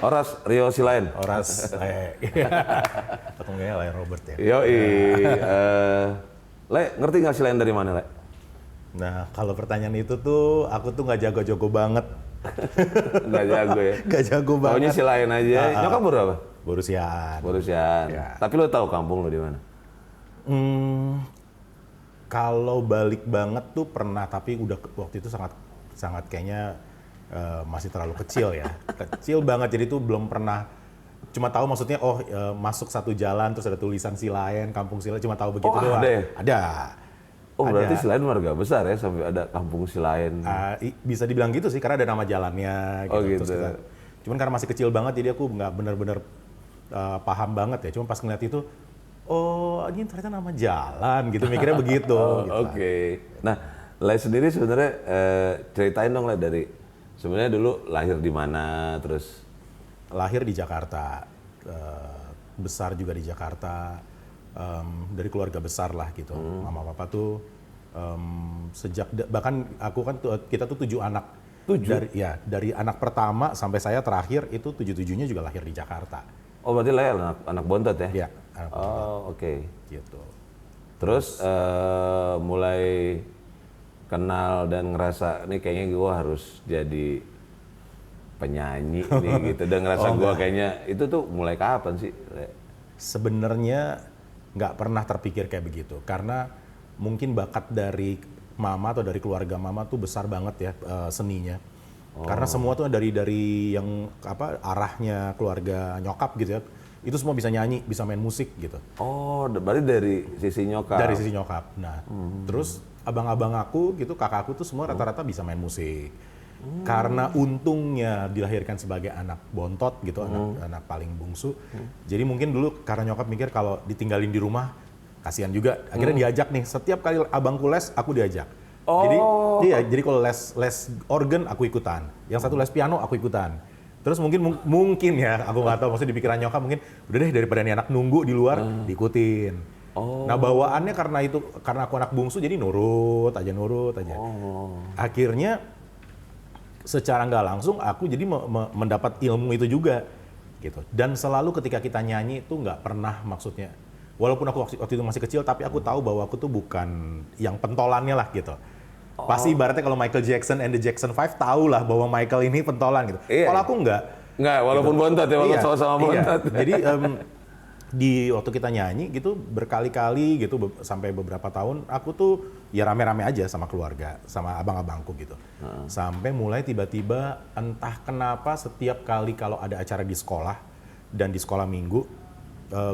Oras Rio Silain. Oras, atau enggak Lain Robert ya. Yoi. Le, ngerti nggak Silain dari mana, Le? Nah, kalau pertanyaan itu tuh, aku tuh nggak jago-jago banget. Nggak jago ya? Nggak jago banget. Taunya Silain aja. Nyokap baru apa? Borusian. Borusian. Ya. Tapi lo tahu kampung lo di mana? Kalau balik banget tuh pernah, tapi udah waktu itu sangat kayaknya masih terlalu kecil ya. Kecil banget, jadi tuh belum pernah. Cuma tahu maksudnya, masuk satu jalan terus ada tulisan Silain, Kampung Silain, cuma tahu begitu doang. Ada ya? Ada. Oh, Ada. berarti Silain marga besar ya sampai ada Kampung Silain. Bisa dibilang gitu sih, karena ada nama jalannya. Gitu. Oh, gitu. Cuman karena masih kecil banget, jadi aku nggak benar-benar paham banget ya. Cuma pas ngeliat itu, oh ini ternyata nama jalan gitu, mikirnya begitu. Gitu. Oke. Nah, Le sendiri sebenarnya ceritain dong Le dari sebenarnya dulu lahir di mana, terus Lahir di Jakarta, besar juga di Jakarta, dari keluarga besar lah gitu. Mama papa tuh bahkan aku kan kita tuh 7 anak. 7? Dari anak pertama sampai saya terakhir itu 7-7-nya juga lahir di Jakarta. oh berarti Le anak bontot ya? Iya. anak pertama, Oh, oke. gitu. Terus mulai kenal dan ngerasa nih kayaknya gue harus jadi penyanyi nih gitu, dan ngerasa gue kayaknya itu tuh mulai kapan sih? Sebenarnya nggak pernah terpikir kayak begitu, karena mungkin bakat dari mama atau dari keluarga mama tuh besar banget ya seninya. Karena semua tuh dari yang arahnya keluarga nyokap gitu ya, itu semua bisa nyanyi, bisa main musik gitu. Oh, berarti dari sisi nyokap? Dari sisi nyokap. Nah, terus abang-abang aku gitu, kakak aku tuh semua rata-rata bisa main musik. Karena untungnya dilahirkan sebagai anak bontot gitu, anak paling bungsu. Jadi mungkin dulu karena nyokap mikir kalau ditinggalin di rumah, kasihan juga. Akhirnya diajak nih, setiap kali abangku les, aku diajak. Jadi kalau les organ aku ikutan. Yang satu les piano aku ikutan. Terus mungkin ya, aku nggak tahu, maksudnya di pikiran nyokap mungkin udah deh daripada nih anak nunggu di luar, diikutin. Nah bawaannya karena aku anak bungsu jadi nurut aja. Akhirnya secara nggak langsung aku jadi mendapat ilmu itu juga gitu. Dan selalu ketika kita nyanyi itu nggak pernah, maksudnya walaupun aku waktu itu masih kecil, tapi aku tahu bahwa aku tuh bukan yang pentolannya lah gitu. Pasti ibaratnya kalau Michael Jackson and the Jackson 5 tahu lah bahwa Michael ini pentolan gitu. Iya. Kalau aku nggak, walaupun gitu. bontot ya, walaupun sama-sama bontot. Iya. Jadi waktu kita nyanyi gitu berkali-kali gitu sampai beberapa tahun, aku tuh ya rame-rame aja sama keluarga, sama abang-abangku gitu. Sampai mulai tiba-tiba entah kenapa setiap kali kalau ada acara di sekolah dan di sekolah minggu,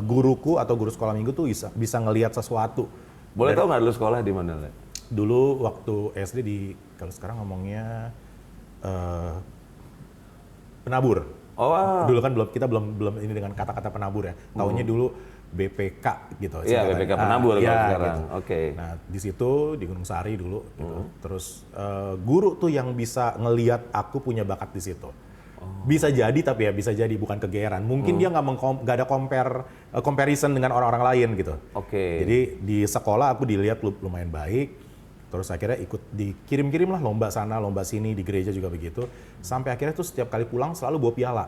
guruku atau guru sekolah minggu tuh bisa ngelihat sesuatu. Boleh tahu nggak dulu sekolah di mana, Le? Dulu waktu SD kalau sekarang ngomongnya penabur. Oh. Dulu kan kita belum ini dengan kata-kata penabur ya. Taunya dulu BPK gitu. Iya, BPK penabur kalau sekarang. Gitu. Oke. Nah, di situ di Gunung Sari dulu gitu. Terus guru tuh yang bisa ngelihat aku punya bakat di situ. Bisa jadi, tapi ya bisa jadi bukan kegeeran. Mungkin dia nggak ada comparison dengan orang-orang lain gitu. Oke. Jadi di sekolah aku dilihat lumayan baik. Terus akhirnya ikut dikirim-kirim lah lomba sana, lomba sini, di gereja juga begitu. Sampai akhirnya tuh setiap kali pulang selalu bawa piala.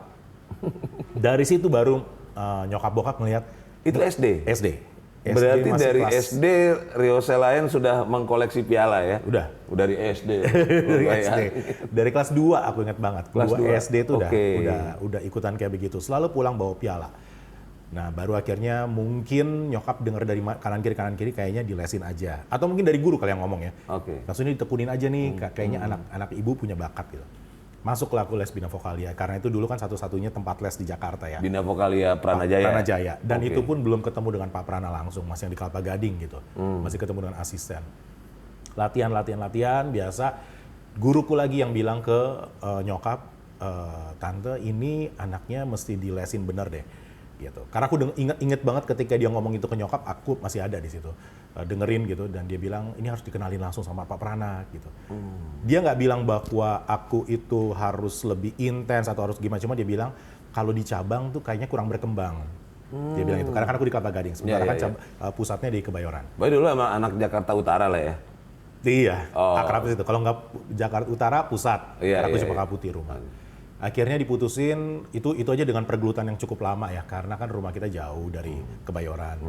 Dari situ baru nyokap bokap ngelihat. Itu SD? SD. Berarti dari kelas, SD Rio Silain sudah mengkoleksi piala ya? Udah. Dari SD. Dari SD. Dari kelas 2 aku ingat banget. Kelas 2 SD itu Oke. udah ikutan kayak begitu. Selalu pulang bawa piala. Nah, baru akhirnya mungkin nyokap dengar dari kanan kiri kayaknya dilesin aja. Atau mungkin dari guru kali yang ngomong ya. Oke. Maksudnya ditekunin aja nih, kayaknya anak ibu punya bakat gitu. Masuklah aku les Bina Vokalia, karena itu dulu kan satu-satunya tempat les di Jakarta ya. Bina Vokalia Pranajaya? Pranajaya. Dan Oke. itu pun belum ketemu dengan Pak Prana langsung, masih yang di Kelapa Gading gitu. Masih ketemu dengan asisten. Latihan, biasa. Guruku lagi yang bilang ke nyokap, tante ini anaknya mesti dilesin bener deh. Gitu. Karena aku inget banget ketika dia ngomong itu ke nyokap, aku masih ada di situ dengerin gitu, dan dia bilang ini harus dikenalin langsung sama Pak Prana gitu. Dia nggak bilang bahwa aku itu harus lebih intens atau harus gimana, cuma dia bilang kalau di cabang tuh kayaknya kurang berkembang. Dia bilang itu karena kan aku di Kelapa Gading, sementara kan pusatnya di Kebayoran. Baik, dulu emang anak Jakarta Utara lah ya? Iya, akrab itu. Kalau nggak Jakarta Utara pusat, Iya, karena aku iya, Cempaka Putih rumah. Akhirnya diputusin, itu aja dengan pergelutan yang cukup lama ya, karena kan rumah kita jauh dari Kebayoran.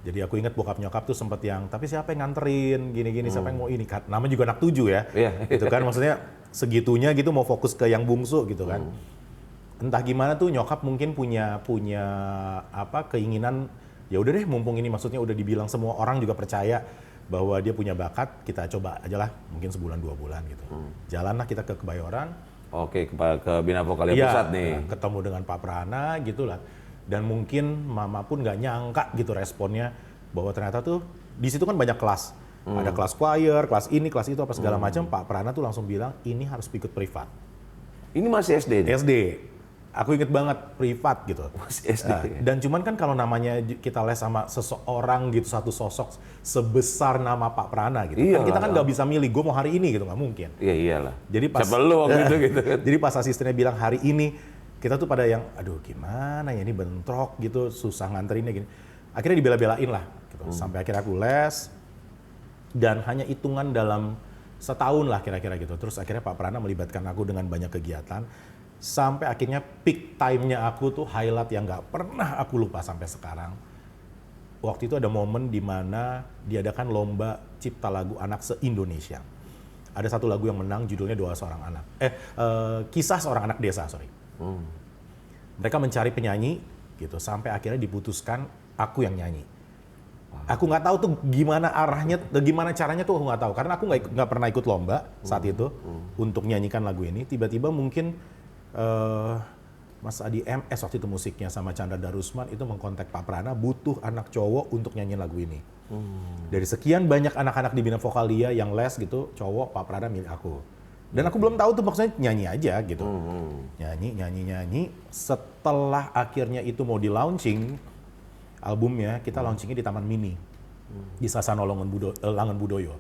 Jadi aku ingat bokap nyokap tuh sempet yang, tapi siapa yang nganterin, gini-gini, siapa yang mau ini, nama juga anak 7 ya, gitu kan, maksudnya segitunya gitu mau fokus ke yang bungsu gitu kan. Entah gimana tuh nyokap mungkin punya apa keinginan, ya udah deh mumpung ini maksudnya udah dibilang semua orang juga percaya bahwa dia punya bakat, kita coba aja lah, mungkin sebulan 2 bulan gitu. Jalanlah kita ke Kebayoran. Oke, ke Bina Vokalia Pusat nih. Ketemu dengan Pak Prana gitu lah. Dan mungkin mama pun nggak nyangka gitu responnya bahwa ternyata tuh di situ kan banyak kelas. Ada kelas choir, kelas ini, kelas itu apa segala macam. Pak Prana tuh langsung bilang ini harus ikut privat. Ini masih SD nih? SD. Aku inget banget privat gitu. Masih SD. Dan cuman kan kalau namanya kita les sama seseorang gitu, satu sosok sebesar nama Pak Prana gitu. Kan kita kan nggak bisa milih, gue mau hari ini gitu, nggak mungkin. Iya iyalah. Jadi pas siapa lu waktu itu gitu kan. Jadi pas asistennya bilang hari ini, kita tuh pada yang aduh gimana ya ini bentrok gitu, susah nganterinnya gini. Akhirnya dibela-belain lah gitu. Sampai akhirnya aku les dan hanya hitungan dalam setahun lah kira-kira gitu. Terus akhirnya Pak Prana melibatkan aku dengan banyak kegiatan. Sampai akhirnya peak time-nya aku tuh highlight yang nggak pernah aku lupa sampai sekarang. Waktu itu ada momen di mana diadakan lomba cipta lagu anak se-Indonesia. Ada satu lagu yang menang judulnya Doa Seorang Anak. Kisah Seorang Anak Desa, sorry. Mereka mencari penyanyi gitu sampai akhirnya diputuskan aku yang nyanyi. Aku nggak tahu tuh gimana arahnya, gimana caranya tuh aku nggak tahu karena aku nggak pernah ikut lomba saat itu untuk nyanyikan lagu ini. Tiba-tiba mungkin Mas Adi MS waktu itu musiknya sama Chandra Darusman itu mengkontak Pak Prana butuh anak cowok untuk nyanyi lagu ini. Dari sekian banyak anak-anak di Bina Vokalia yang les gitu, cowok Pak Prana milih aku. Dan aku belum tahu tuh maksudnya nyanyi aja gitu. Nyanyi. Setelah akhirnya itu mau di launching albumnya, kita launchingnya di Taman Mini. Di Sasana Langan Budoyo.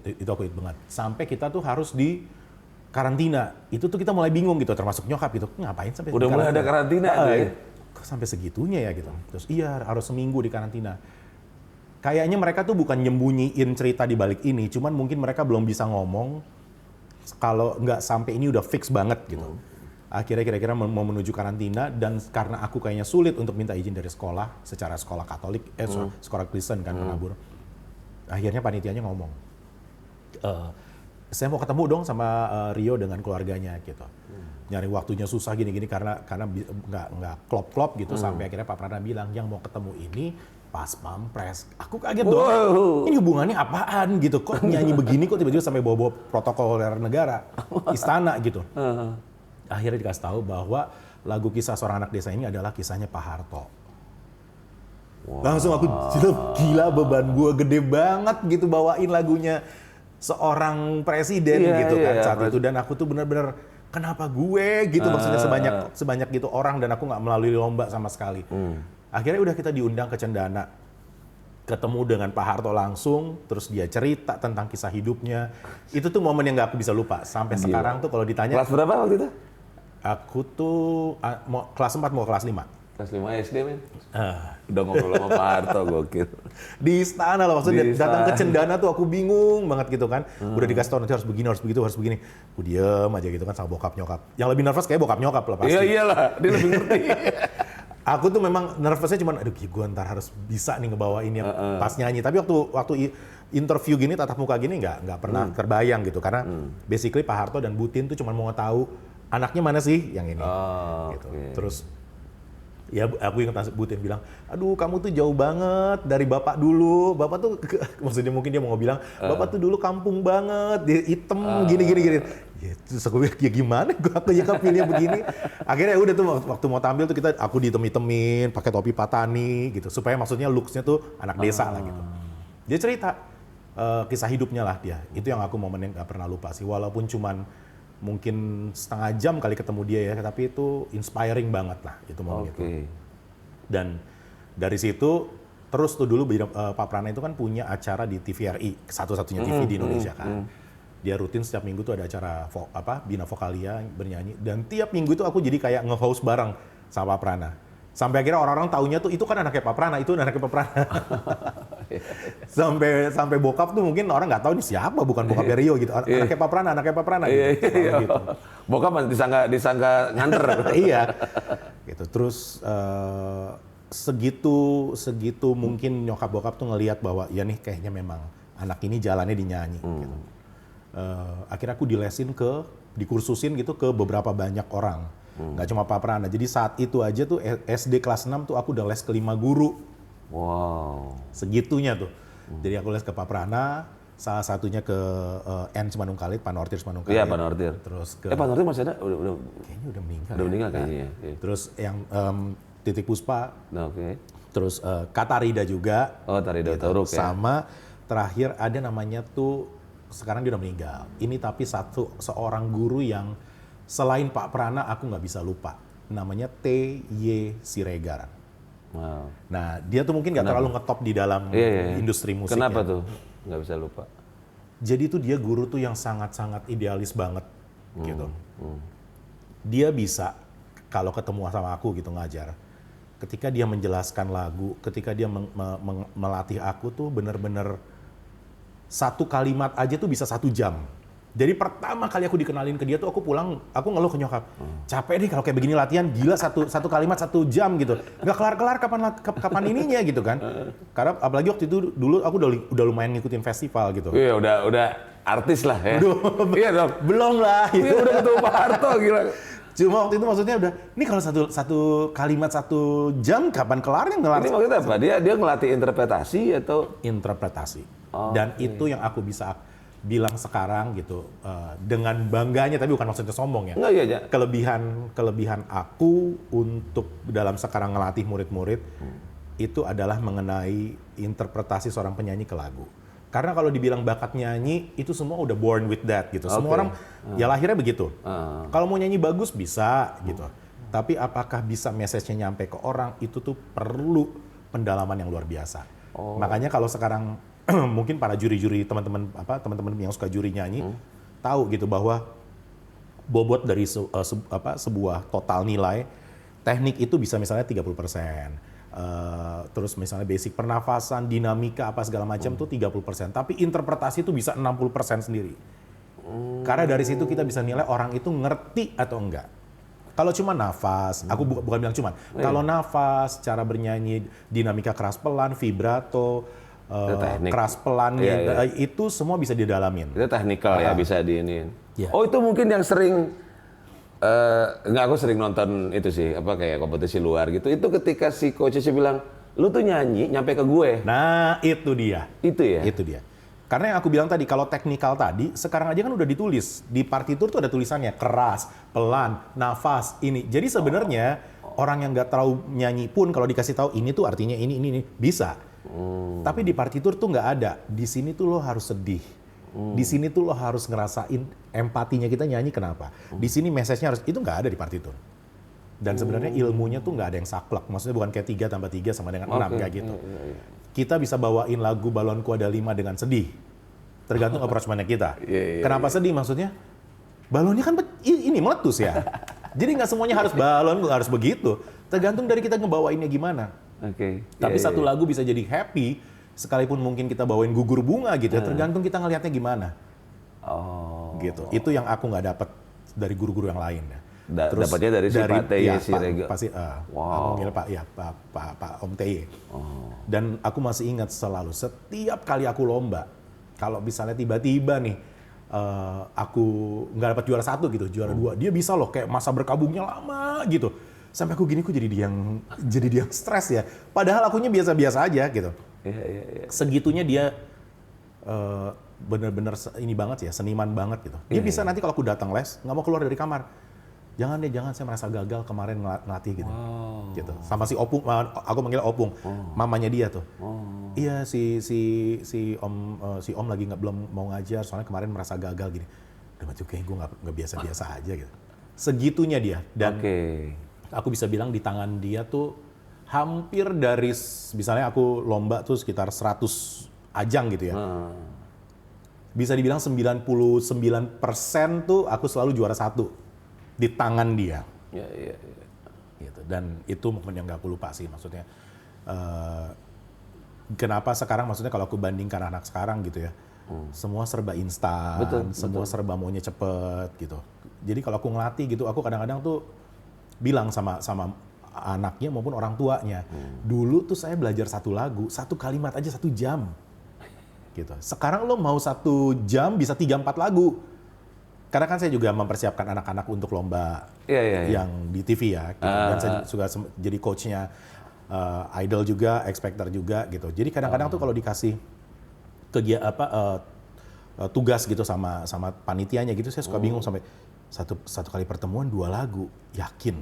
Itu aku ingat banget. Sampai kita tuh harus di karantina. Itu tuh kita mulai bingung gitu, termasuk nyokap gitu. Ngapain sampai udah mulai ada karantina ya? Kok sampai segitunya ya gitu. Terus iya harus seminggu di karantina. Kayaknya mereka tuh bukan nyembunyiin cerita di balik ini, cuman mungkin mereka belum bisa ngomong kalau nggak sampai ini udah fix banget gitu. Akhirnya kira-kira mau menuju karantina dan karena aku kayaknya sulit untuk minta izin dari sekolah, secara sekolah Katolik, sekolah Kristen kan menabur. Akhirnya panitianya ngomong, saya mau ketemu dong sama Rio dengan keluarganya gitu. Nyari waktunya susah gini-gini karena nggak klop-klop gitu sampai akhirnya Pak Prana bilang yang mau ketemu ini pas pampres. Aku kaget dong. Ini hubungannya apaan gitu? Kok nyanyi begini kok tiba-tiba sampai bawa-bawa protokoler negara, istana gitu. Akhirnya dikasih tahu bahwa lagu Kisah Seorang Anak Desa ini adalah kisahnya Pak Harto. Langsung aku gila beban gue gede banget gitu bawain lagunya seorang presiden gitu kan saat itu, dan aku tuh benar-benar kenapa gue gitu maksudnya sebanyak gitu orang dan aku nggak melalui lomba sama sekali. Akhirnya udah kita diundang ke Cendana, ketemu dengan Pak Harto langsung, terus dia cerita tentang kisah hidupnya. Itu tuh momen yang nggak aku bisa lupa sampai sekarang tuh kalau ditanya. Kelas berapa waktu itu? Aku tuh kelas 4 mau kelas 5. Kelas 5 SD men. Udah ngobrol sama Pak Harto, gokil. Di istana loh, maksudnya datang ke Cendana tuh aku bingung banget gitu kan. Udah dikasih tau nanti harus begini, harus begitu, harus begini. Aku diem aja gitu kan sama bokap nyokap. Yang lebih nervous kayak bokap nyokap lah pasti. Iya iyalah, dia lebih ngerti. Aku tuh memang nervousnya cuman, aduh gue ntar harus bisa nih ngebawain yang pas nyanyi. Tapi waktu interview gini, tatap muka gini nggak pernah terbayang gitu. Karena basically Pak Harto dan Butin tuh cuma mau tahu anaknya mana sih yang ini. Gitu. Okay. Terus ya aku ingat Butin bilang, aduh kamu tuh jauh banget dari bapak dulu. Bapak tuh, maksudnya mungkin dia mau bilang, bapak tuh dulu kampung banget, dia hitam gini. Ya, terus aku bilang, ya gimana aku ya pilihnya begini. Akhirnya udah tuh waktu mau tampil tuh aku ditem-itemin, pakai topi patani gitu. Supaya maksudnya looks-nya tuh anak desa lah gitu. Dia cerita kisah hidupnya lah dia. Itu yang aku momen yang gak pernah lupa sih. Walaupun cuman mungkin setengah jam kali ketemu dia ya, tapi itu inspiring banget lah itu momen itu. Dan dari situ terus tuh dulu Pak Prana itu kan punya acara di TVRI, satu-satunya TV di Indonesia kan. Dia rutin setiap minggu tuh ada acara Bina Vokalia bernyanyi, dan tiap minggu itu aku jadi kayak nge-host bareng sama Pak Prana. Sampai akhirnya orang-orang taunya tuh itu kan anaknya Pak Prana, itu anaknya Pak Prana. sampai bokap tuh mungkin orang nggak tahu ini siapa, bukan bokapnya Rio gitu. Anaknya Pak Prana gitu. Selalu gitu. Bokap disangka nganter. Iya. Gitu. Terus segitu mungkin nyokap bokap tuh ngelihat bahwa ya nih kayaknya memang anak ini jalannya di nyanyi gitu. Akhirnya aku dikursusin gitu ke beberapa banyak orang. Nggak cuma Pak Prana. Jadi saat itu aja tuh SD kelas 6 tuh aku udah les ke 5 guru. Wow. Segitunya tuh. Jadi aku les ke Pak Prana, salah satunya ke N Simanungkalit, Pak Nortir Simanungkalit. Iya, Pak Nortir. Terus ke Pak Nortir masih ada? Udah kayaknya udah meninggal. Udah meninggal kayaknya ya. Iya. Terus yang Titik Puspa. Oke. Terus Katarida juga. Oh, Tarida gitu. Toruk ya. Sama terakhir ada namanya tuh, sekarang dia udah meninggal. Ini tapi seorang guru yang selain Pak Prana aku nggak bisa lupa. Namanya T.Y. Siregar. Wow. Nah, dia tuh mungkin nggak terlalu ngetop di dalam industri musik. Kenapa ya. tuh? Nggak bisa lupa. Jadi tuh dia guru tuh yang sangat-sangat idealis banget gitu. Dia bisa kalau ketemu sama aku gitu ngajar. Ketika dia menjelaskan lagu, ketika dia melatih aku tuh bener-bener satu kalimat aja tuh bisa 1 jam. Jadi pertama kali aku dikenalin ke dia tuh aku pulang, aku ngeluh ke nyokap. Capek nih kalau kayak begini latihan, gila satu kalimat 1 jam gitu. Nggak kelar-kelar kapan ininya gitu kan. Karena apalagi waktu itu dulu aku udah lumayan ngikutin festival gitu. Iya, udah artis lah ya. Iya dong. Belum lah. Iya, udah ketemu Pak Harto gila. Cuma waktu itu maksudnya udah, ini kalau satu kalimat 1 jam kapan kelarnya ngelar? Ini maksudnya apa? Dia ngelatih interpretasi atau? Interpretasi. Dan itu yang aku bisa bilang sekarang gitu dengan bangganya, tapi bukan maksudnya sombong ya. Enggak, iya. Kelebihan aku untuk dalam sekarang ngelatih murid-murid itu adalah mengenai interpretasi seorang penyanyi ke lagu. Karena kalau dibilang bakat nyanyi itu semua udah born with that gitu. Semua orang ya lahirnya begitu. Kalau mau nyanyi bagus bisa gitu. Tapi apakah bisa message-nya nyampe ke orang itu tuh perlu pendalaman yang luar biasa. Makanya kalau sekarang mungkin para juri-juri teman-teman yang suka juri nyanyi tahu gitu bahwa bobot dari sebuah total nilai teknik itu bisa misalnya 30%. Terus misalnya basic pernafasan, dinamika apa segala macam tuh 30%, tapi interpretasi itu bisa 60% sendiri. Karena dari situ kita bisa nilai orang itu ngerti atau enggak. Kalau cuma nafas, aku bukan bilang cuma. Kalau nafas, cara bernyanyi, dinamika keras pelan, vibrato, keras pelan, itu semua bisa didalamin. Itu technical ya, bisa diinin. Yeah. Oh, itu mungkin yang sering enggak, aku sering nonton itu sih, kayak kompetisi luar gitu. Itu ketika si coachnya bilang, lu tuh nyanyi nyampe ke gue. Nah, itu dia. Itu ya? Itu dia. Karena yang aku bilang tadi, kalau teknikal tadi, sekarang aja kan udah ditulis. Di partitur tuh ada tulisannya, keras, pelan, nafas, ini. Jadi sebenarnya orang yang nggak terlalu nyanyi pun kalau dikasih tahu ini tuh artinya ini, bisa. Tapi di partitur tuh nggak ada. Di sini tuh lo harus sedih. Di sini tuh lo harus ngerasain empatinya kita nyanyi kenapa. Di sini message-nya harus, itu nggak ada di partitur. Dan sebenarnya ilmunya tuh nggak ada yang saklek. Maksudnya bukan kayak 3 tambah 3 sama dengan 6, kayak gitu. Kita bisa bawain lagu Balonku Ada 5 dengan sedih. Tergantung approach-nya kita. Kenapa sedih maksudnya? Balonnya kan ini meletus ya. Jadi nggak semuanya harus balon, harus begitu. Tergantung dari kita ngebawainnya gimana. Tapi satu lagu bisa jadi happy, sekalipun mungkin kita bawain gugur bunga gitu ya, tergantung kita ngelihatnya gimana. Gitu. Itu yang aku nggak dapat dari guru-guru yang lain. Terus dapatnya dari si Pak T.Y. Siregar. Pasti, aku manggil Pak Om T.Y. Dan aku masih ingat selalu, setiap kali aku lomba, kalau misalnya tiba-tiba nih, aku nggak dapat juara 1 gitu, juara 2, dia bisa loh kayak masa berkabungnya lama gitu. Sampai aku gini, kok jadi dia yang stres ya. Padahal akunya biasa-biasa aja gitu. Segitunya dia bener-bener ini banget ya, seniman banget gitu. Dia bisa nanti kalau aku datang les, nggak mau keluar dari kamar. Jangan saya merasa gagal kemarin ngelatih gitu. Gitu. Sama si Opung, aku manggil Opung, mamanya dia tuh. Iya si Om lagi belum mau ngajar, soalnya kemarin merasa gagal gini. Udah macam kayak gue nggak biasa-biasa aja gitu. Segitunya dia. Dan aku bisa bilang di tangan dia tuh hampir dari, misalnya aku lomba tuh sekitar 100 ajang gitu ya. Bisa dibilang 99% tuh aku selalu juara 1 di tangan dia. gitu. Dan itu momen yang gak aku lupa sih, maksudnya kenapa sekarang, maksudnya kalau aku bandingkan anak sekarang gitu ya, semua serba instan, semua serba maunya cepet gitu. Jadi kalau aku ngelatih gitu, aku kadang-kadang tuh bilang sama anaknya maupun orang tuanya, dulu tuh saya belajar satu lagu, satu kalimat aja 1 jam gitu. Sekarang lo mau 1 jam bisa 3-4 lagu. Karena kan saya juga mempersiapkan anak-anak untuk lomba yang di TV ya, gitu. Dan saya juga jadi coachnya idol juga, X Factor juga gitu. Jadi kadang-kadang tuh kalau dikasih tugas gitu sama panitianya gitu, saya suka bingung sampai satu kali pertemuan 2 lagu, yakin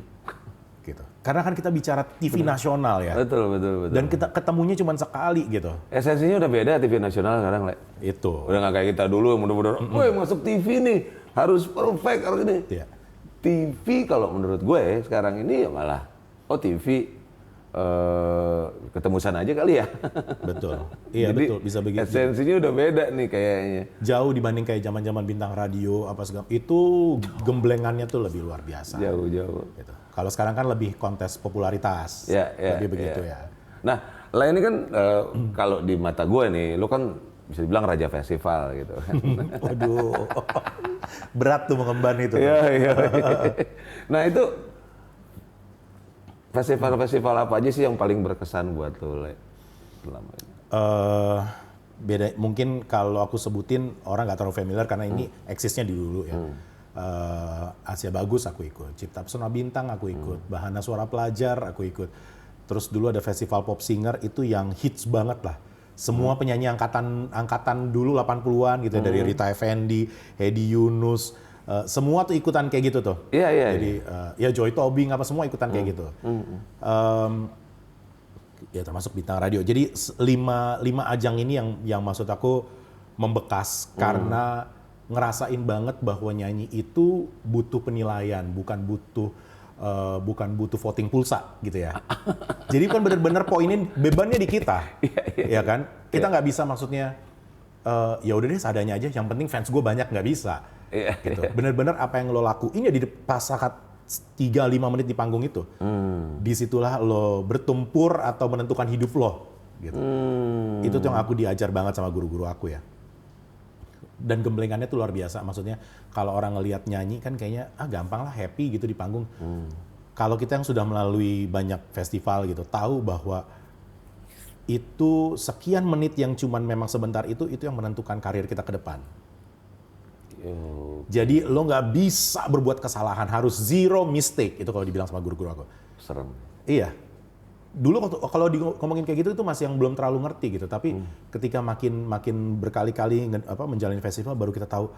gitu. Karena kan kita bicara TV nasional ya. Betul. Dan kita ketemunya cuma sekali gitu. Esensinya udah beda TV nasional sekarang, Le. Itu. Udah nggak kayak kita dulu yang bener-bener, woi masuk TV nih, harus perfect harus ini. Iya. TV kalau menurut gue sekarang ini ya malah, TV ketemusan aja kali ya. Betul. Iya. Jadi, betul, bisa begitu. Esensinya udah beda nih kayaknya. Jauh dibanding kayak zaman-zaman bintang radio apa segala itu, gemblengannya tuh lebih luar biasa. Jauh. Gitu. Kalau sekarang kan lebih kontes popularitas. Lebih begitu ya. Nah, lah ini kan kalau di mata gue nih, lu kan bisa dibilang raja festival gitu kan. Waduh. Berat tuh mengemban itu. Iya. Nah, itu festival-festival apa aja sih yang paling berkesan buat lo, Le, selama ini? Beda, mungkin kalau aku sebutin orang nggak terlalu familiar karena ini eksisnya di dulu ya. Asia Bagus aku ikut, Cipta Pesona Bintang aku ikut, Bahana Suara Pelajar aku ikut. Terus dulu ada festival Pop Singer itu yang hits banget lah. Semua penyanyi angkatan dulu 80-an gitu ya, dari Rita Effendy, Hedi Yunus, semua tuh ikutan kayak gitu tuh. Iya. Jadi ya Joy Tobing apa semua ikutan kayak gitu. Ya termasuk bintang radio. Jadi 5 ajang ini yang maksud aku membekas karena ngerasain banget bahwa nyanyi itu butuh penilaian, bukan butuh voting pulsa gitu ya. Jadi kan bener-bener poinnya bebannya di kita, ya kan? Kita nggak bisa maksudnya ya udah deh seadanya aja. Yang penting fans gue banyak, nggak bisa. Gitu. Bener-bener apa yang lo lakuin ya di pas saat 3-5 menit di panggung itu, disitulah lo bertumpur atau menentukan hidup lo. Gitu. Itu tuh yang aku diajar banget sama guru-guru aku ya. Dan gemblengannya tuh luar biasa. Maksudnya kalau orang ngelihat nyanyi kan kayaknya gampang lah, happy gitu di panggung. Kalau kita yang sudah melalui banyak festival gitu, tahu bahwa itu sekian menit yang cuman memang sebentar itu yang menentukan karir kita ke depan. Jadi lo nggak bisa berbuat kesalahan, harus zero mistake itu kalau dibilang sama guru-guru aku. Serem. Iya. Dulu kalau ngomongin kayak gitu itu masih yang belum terlalu ngerti gitu, tapi ketika makin berkali-kali menjalani festival baru kita tahu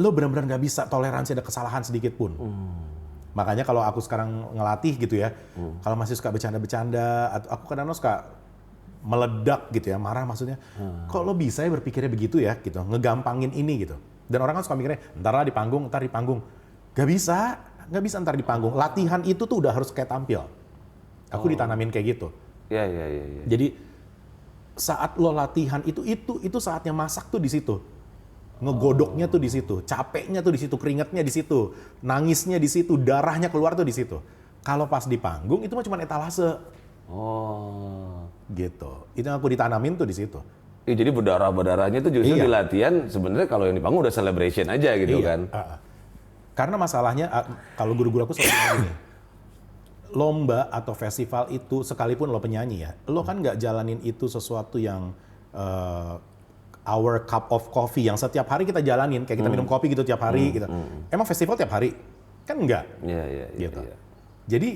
lo benar-benar nggak bisa toleransi ada kesalahan sedikit pun. Makanya kalau aku sekarang ngelatih gitu ya, kalau masih suka bercanda-bercanda, atau aku kadang-kadang suka meledak gitu ya, marah maksudnya, kok lo bisa ya berpikirnya begitu ya gitu, ngegampangin ini gitu. Dan orang kan suka mikirnya, ntar di panggung. Gak bisa ntar di panggung. Latihan itu tuh udah harus kayak tampil. Aku ditanamin kayak gitu. Iya. Jadi saat lo latihan itu saatnya masak tuh di situ. Ngegodoknya tuh di situ, capeknya tuh di situ, keringatnya di situ, nangisnya di situ, darahnya keluar tuh di situ. Kalau pas di panggung itu cuma etalase. Gitu. Itu yang aku ditanamin tuh di situ. Jadi berdarah-berdarahnya itu justru di latihan sebenarnya kalau yang di panggung udah celebration aja gitu kan. Karena masalahnya kalau guru-guru aku selalu bilang gini, lomba atau festival itu sekalipun lo penyanyi ya, lo kan nggak jalanin itu sesuatu yang our cup of coffee yang setiap hari kita jalanin, kayak kita minum kopi gitu tiap hari gitu. Emang festival tiap hari? Kan enggak. Iya. Gitu. Jadi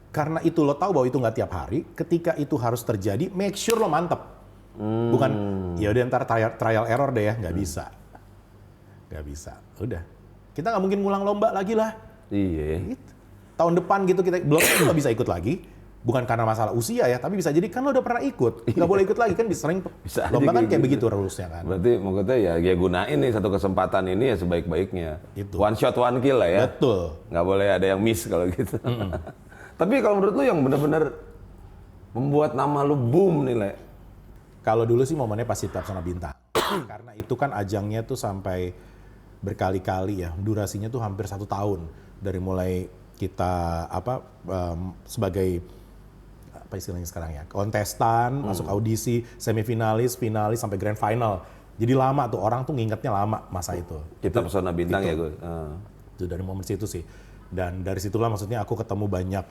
karena itu lo tahu bahwa itu nggak tiap hari, ketika itu harus terjadi, make sure lo mantep. Bukan, ya udah ntar trial error deh ya, nggak bisa. Udah. Kita nggak mungkin ngulang lomba lagi lah. Iya. Gitu. Tahun depan gitu kita belum nggak bisa ikut lagi. Bukan karena masalah usia ya, tapi bisa jadi kan lo udah pernah ikut, nggak boleh ikut lagi kan sering lomba kan kayak begitu rulesnya kan. Berarti maksudnya ya gunain nih satu kesempatan ini ya sebaik-baiknya. Itu. One shot one kill lah ya. Betul. Nggak boleh ada yang miss kalau gitu. Tapi kalau menurut lu yang benar-benar membuat nama lu boom nih, Le? Kalau dulu sih momennya pas Cipta Pesona Bintang. Karena itu kan ajangnya tuh sampai berkali-kali ya, durasinya tuh hampir 1 tahun. Dari mulai kita sebagai apa istilahnya sekarang ya, kontestan, masuk audisi, semifinalis, finalis sampai grand final. Jadi lama tuh, orang tuh ngingetnya lama masa itu. Cipta Pesona Bintang ya gue. Itu dari momen situ sih. Dan dari situlah maksudnya aku ketemu banyak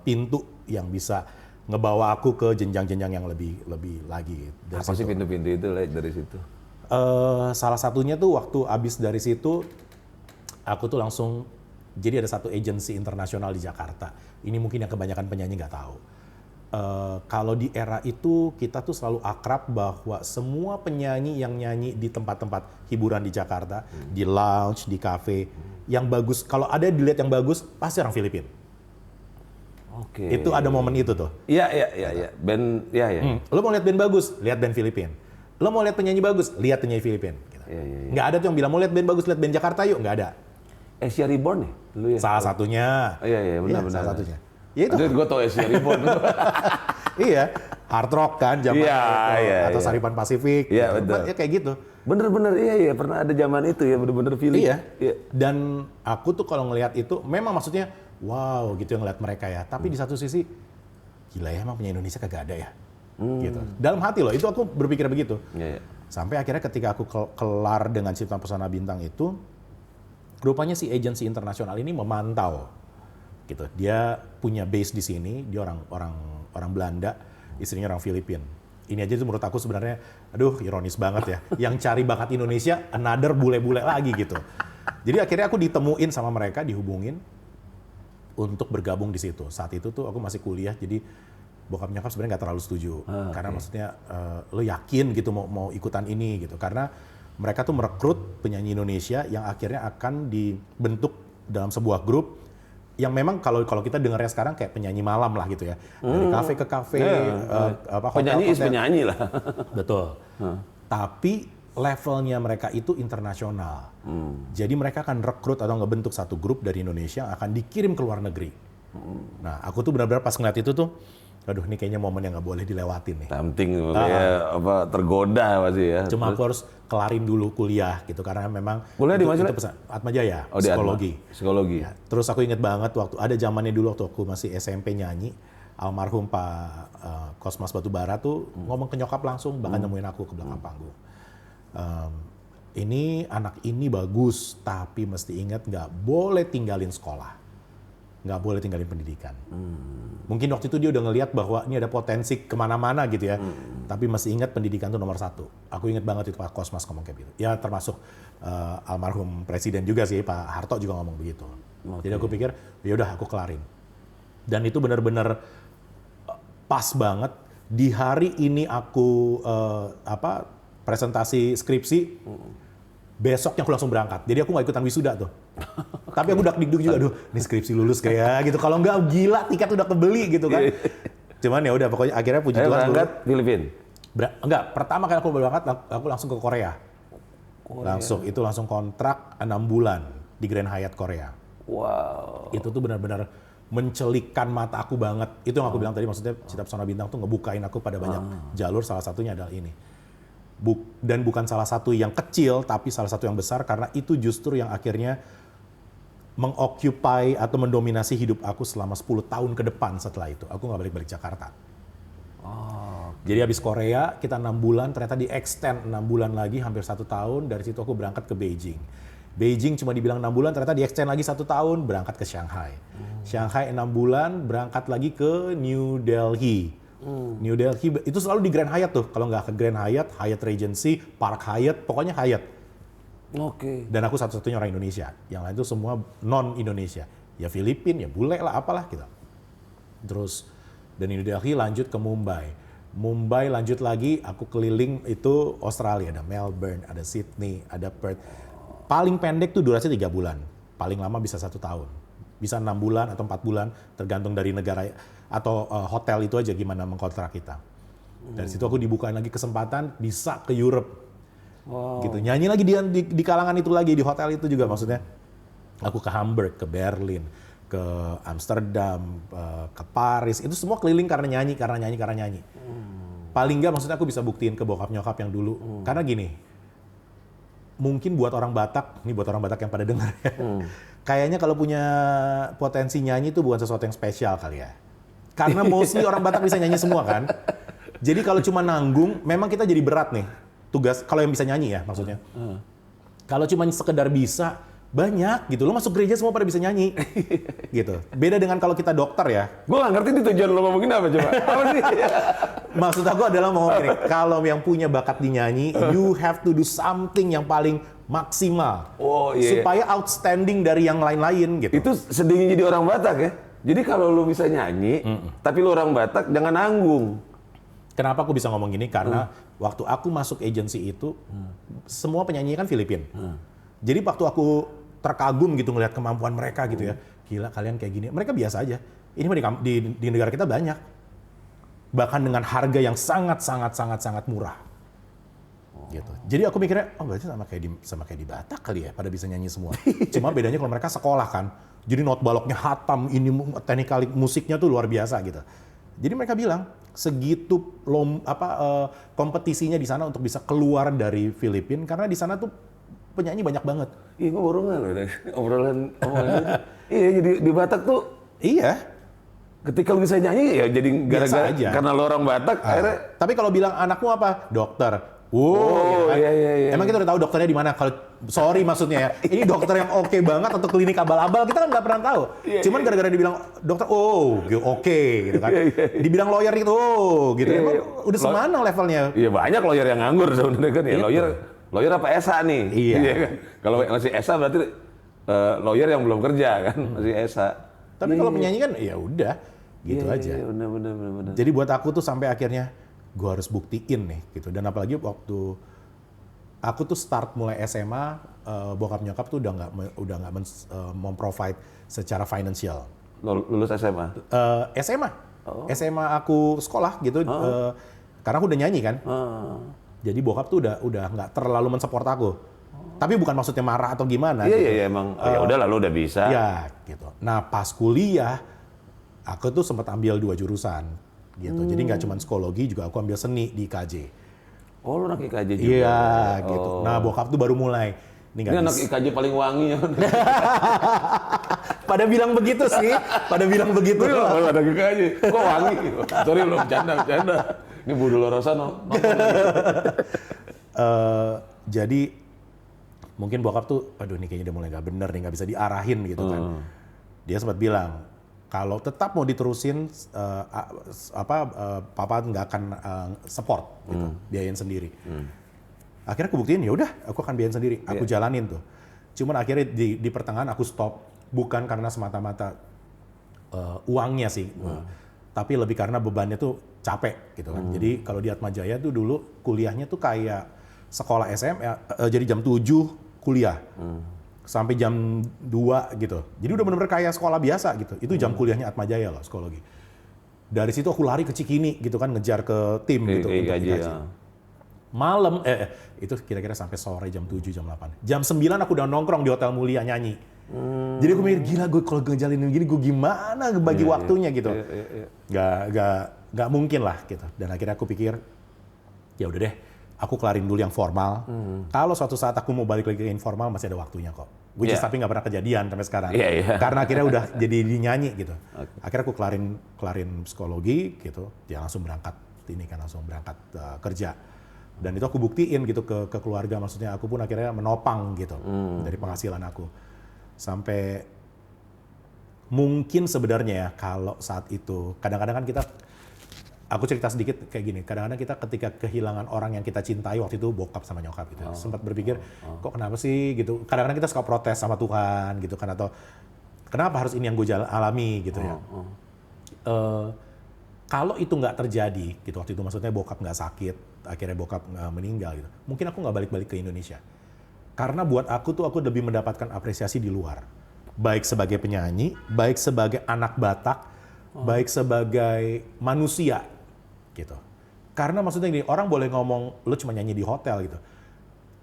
pintu yang bisa ngebawa aku ke jenjang-jenjang yang lebih lagi. Dari Apa sih pintu-pintu itu dari situ? Salah satunya tuh waktu abis dari situ, aku tuh langsung, jadi ada satu agensi internasional di Jakarta. Ini mungkin yang kebanyakan penyanyi nggak tahu. Kalau di era itu kita tuh selalu akrab bahwa semua penyanyi yang nyanyi di tempat-tempat hiburan di Jakarta, di lounge, di cafe, yang bagus, kalau ada dilihat yang bagus, pasti orang Filipina. Oke. Itu ada momen itu tuh. Iya. Band, iya. Lo mau lihat band bagus, lihat band Filipina. Lo mau lihat penyanyi bagus, lihat penyanyi Filipina. Gitu. Iya. Nggak ada tuh yang bilang mau lihat band bagus, lihat band Jakarta yuk, nggak ada. Asia Reborn ya? Dulu ya? Salah satunya. Iya, benar. Salah satunya. Ya itu. Gue tau Asia Reborn. Iya, hard rock kan zaman itu, atau Saripan Pasifik. Iya, gitu. betul. Ya kayak gitu. Bener, iya, pernah ada zaman itu ya, bener-bener feeling. Iya. Dan aku tuh kalau ngelihat itu, memang maksudnya, wow gitu yang ngeliat mereka ya. Tapi di satu sisi, gila ya emang penyanyi Indonesia kagak ada ya. Gitu. Dalam hati loh, itu aku berpikir begitu. Iya. Sampai akhirnya ketika aku kelar dengan Cipta Pesona Bintang itu, rupanya si agensi internasional ini memantau. Gitu. Dia punya base di sini, dia orang Belanda, istrinya orang Filipina. Ini aja tuh menurut aku sebenarnya, aduh ironis banget ya. Yang cari bakat Indonesia, another bule-bule lagi gitu. Jadi akhirnya aku ditemuin sama mereka, dihubungin untuk bergabung di situ. Saat itu tuh aku masih kuliah, jadi bokap nyokap sebenarnya nggak terlalu setuju. Karena maksudnya lo yakin gitu mau ikutan ini gitu. Karena mereka tuh merekrut penyanyi Indonesia yang akhirnya akan dibentuk dalam sebuah grup yang memang kalau kita dengarnya sekarang kayak penyanyi malam lah gitu ya. Dari kafe ke kafe, penyanyi is penyanyi lah. Betul. Tapi levelnya mereka itu internasional. Jadi mereka akan rekrut atau ngebentuk satu grup dari Indonesia yang akan dikirim ke luar negeri. Nah, aku tuh benar-benar pas ngeliat itu tuh, aduh ini kayaknya momen yang nggak boleh dilewatin nih. Tempting, tergoda pasti ya. Cuma aku harus kelarin dulu kuliah gitu karena memang kuliah di mana? Atmajaya, di psikologi. Ya, terus aku inget banget waktu ada zamannya dulu waktu aku masih SMP nyanyi, almarhum Pak Kosmas Batubara tuh ngomong ke nyokap langsung, bahkan nemuin aku ke belakang panggung. Ini anak ini bagus, tapi mesti ingat nggak boleh tinggalin sekolah, nggak boleh tinggalin pendidikan. Mungkin waktu itu dia udah ngelihat bahwa ini ada potensi kemana-mana gitu ya, tapi masih ingat pendidikan itu nomor satu. Aku ingat banget itu Pak Kosmas ngomong kayak gitu. Ya termasuk almarhum Presiden juga sih, Pak Harto juga ngomong begitu. Jadi aku pikir, ya udah aku kelarin. Dan itu benar-benar pas banget. Di hari ini aku presentasi skripsi, besoknya aku langsung berangkat. Jadi aku nggak ikutan wisuda tuh. Tapi aku udah digdug juga, aduh, ini skripsi lulus kayak gitu. Kalau nggak gila, tiket udah kebeli gitu kan. Cuman ya udah, pokoknya akhirnya puji Tuhan. Berangkat Filipina? Enggak, pertama kali aku berangkat, aku langsung ke Korea. Langsung kontrak 6 bulan di Grand Hyatt Korea. Wow. Itu tuh benar-benar mencelikkan mata aku banget. Itu yang aku bilang tadi, maksudnya Cipta Pesona Bintang tuh ngebukain aku pada banyak jalur, salah satunya adalah ini. Dan bukan salah satu yang kecil, tapi salah satu yang besar, karena itu justru yang akhirnya mengoccupy atau mendominasi hidup aku selama 10 tahun ke depan setelah itu. Aku nggak balik-balik Jakarta. Jadi habis Korea, kita 6 bulan, ternyata di-extend 6 bulan lagi, hampir 1 tahun. Dari situ aku berangkat ke Beijing. Beijing cuma dibilang 6 bulan, ternyata di-extend lagi 1 tahun, berangkat ke Shanghai. Shanghai 6 bulan, berangkat lagi ke New Delhi. New Delhi, itu selalu di Grand Hyatt tuh. Kalau nggak ke Grand Hyatt, Hyatt Regency, Park Hyatt, pokoknya Hyatt. Dan aku satu-satunya orang Indonesia. Yang lain itu semua non-Indonesia. Ya Filipina, ya bule lah, apalah gitu. Terus dari New Delhi lanjut ke Mumbai. Mumbai lanjut lagi, aku keliling itu Australia. Ada Melbourne, ada Sydney, ada Perth. Paling pendek tuh durasi 3 bulan. Paling lama bisa 1 tahun. Bisa 6 bulan atau 4 bulan, tergantung dari negara atau hotel itu aja gimana mengkontrak kita. Dari situ aku dibukain lagi kesempatan bisa ke Europe. Gitu. Nyanyi lagi di kalangan itu lagi, di hotel itu juga maksudnya. Aku ke Hamburg, ke Berlin, ke Amsterdam, ke Paris. Itu semua keliling karena nyanyi. Paling nggak maksudnya aku bisa buktiin ke bokap nyokap yang dulu. Karena gini, mungkin buat orang Batak, ini buat orang Batak yang pada dengar ya. kayaknya kalau punya potensi nyanyi itu bukan sesuatu yang spesial kali ya. Karena mostly orang Batak bisa nyanyi semua kan. Jadi kalau cuma nanggung, memang kita jadi berat nih. Tugas, kalau yang bisa nyanyi ya maksudnya. Kalau cuma sekedar bisa, banyak gitu. Lo masuk gereja semua pada bisa nyanyi. Gitu. Beda dengan kalau kita dokter ya. Gue gak ngerti nih tujuan lo ngomongin apa coba. Apa sih? Maksud aku adalah mau gini, kalau yang punya bakat di nyanyi, you have to do something yang paling maksimal. Oh iya. Supaya outstanding dari yang lain-lain gitu. Itu sedihnya jadi orang Batak ya. Jadi kalau lo bisa nyanyi, tapi lo orang Batak jangan nanggung. Kenapa aku bisa ngomong gini? Karena waktu aku masuk agency itu, semua penyanyi kan Filipin. Jadi waktu aku terkagum gitu ngelihat kemampuan mereka gitu ya. Gila kalian kayak gini. Mereka biasa aja. Ini mah di negara kita banyak. Bahkan dengan harga yang sangat murah. Gitu. Jadi aku mikirnya, oh berarti sama kayak di Batak kali ya, pada bisa nyanyi semua. Cuma bedanya kalau mereka sekolah kan. Jadi not baloknya hatam, ini teknikal musiknya tuh luar biasa gitu. Jadi mereka bilang, segitu kompetisinya di sana untuk bisa keluar dari Filipina karena di sana tuh penyanyi banyak banget. Iya, gue baru nggak loh obrolan iya, jadi di Batak tuh. Iya. Ketika lu bisa nyanyi ya jadi gara-gara karena lo orang Batak akhirnya. Tapi kalau bilang anakmu apa? Dokter. Oh, ya kan? iya. Emang kita udah tahu dokternya di mana? Kalau sorry maksudnya ya, ini dokter yang oke banget atau klinik abal-abal kita kan nggak pernah tahu. Cuman gara-gara dibilang dokter, oke, gitu kan. Dibilang lawyer itu, gitu. Emang udah semana levelnya? Iya banyak lawyer yang nganggur sebenarnya kan ya. Lawyer apa ESA nih? Iya. Kan? Kalau masih ESA berarti lawyer yang belum kerja kan, masih ESA. Tapi kalau penyanyi kan ya udah gitu aja. Iya, benar. Jadi buat aku tuh sampai akhirnya gue harus buktiin nih gitu. Dan apalagi waktu aku tuh start mulai SMA, bokap nyokap tuh udah nggak memprovide secara financial. Lulus SMA? SMA. SMA aku sekolah gitu. Karena aku udah nyanyi kan. Jadi bokap tuh udah nggak terlalu mensupport aku. Tapi bukan maksudnya marah atau gimana. Iya, emang ya udah lalu udah bisa. Ya gitu. Nah pas kuliah, aku tuh sempat ambil 2 jurusan gitu. Jadi nggak cuma psikologi, juga aku ambil seni di IKJ. Oh, lu anak IKJ juga? Iya gitu. Nah bokap tuh baru mulai. Ini anak IKJ paling wangi ya. Pada bilang begitu sih. Pada bilang begitu. Oh, anak IKJ. Kok wangi? Sorry lo, bercanda. Ini Budul Rosano. Jadi mungkin bokap tuh, aduh ini kayaknya udah mulai nggak bener nih, nggak bisa diarahin gitu kan. Dia sempat bilang, kalau tetap mau diterusin, papa nggak akan support, gitu, biayain sendiri. Akhirnya aku buktiin, ya udah, aku akan biayain sendiri, aku jalanin tuh. Cuman akhirnya di pertengahan aku stop, bukan karena semata-mata uangnya sih, tapi lebih karena bebannya tuh capek, gitu kan. Jadi kalau di Atmajaya tuh dulu kuliahnya tuh kayak sekolah SMA, jadi jam 7 kuliah. Sampai jam 2 gitu. Jadi udah bener-bener kayak sekolah biasa gitu. Itu jam kuliahnya Atmajaya loh, psikologi. Dari situ aku lari ke Cikini gitu kan, ngejar ke tim gitu. Untuk IKJ. Malam, itu kira-kira sampai sore jam 7, jam 8. Jam 9 aku udah nongkrong di Hotel Mulia nyanyi. Jadi aku mikir, gila gue kalau ngejalanin gini gue gimana bagi waktunya gitu. Gak mungkin lah gitu. Dan akhirnya aku pikir, ya udah deh. Aku kelarin dulu yang formal. Kalau suatu saat aku mau balik lagi ke informal masih ada waktunya kok. Which is tapi nggak pernah kejadian sampai sekarang. Karena akhirnya udah jadi dinyanyi gitu. Akhirnya aku kelarin psikologi gitu. Dia langsung berangkat kerja. Dan itu aku buktiin gitu ke keluarga. Maksudnya aku pun akhirnya menopang gitu dari penghasilan aku. Sampai mungkin sebenarnya ya kalau saat itu kadang-kadang kan kita. Aku cerita sedikit kayak gini, kadang-kadang kita ketika kehilangan orang yang kita cintai, waktu itu bokap sama nyokap gitu. Sempat berpikir, kok kenapa sih gitu. Kadang-kadang kita suka protes sama Tuhan gitu kan, atau kenapa harus ini yang gue alami gitu ya. Kalau itu nggak terjadi gitu, waktu itu maksudnya bokap nggak sakit, akhirnya bokap meninggal gitu. Mungkin aku nggak balik-balik ke Indonesia. Karena buat aku lebih mendapatkan apresiasi di luar. Baik sebagai penyanyi, baik sebagai anak Batak, baik sebagai manusia. Gitu. Karena maksudnya gini, orang boleh ngomong lu cuma nyanyi di hotel gitu.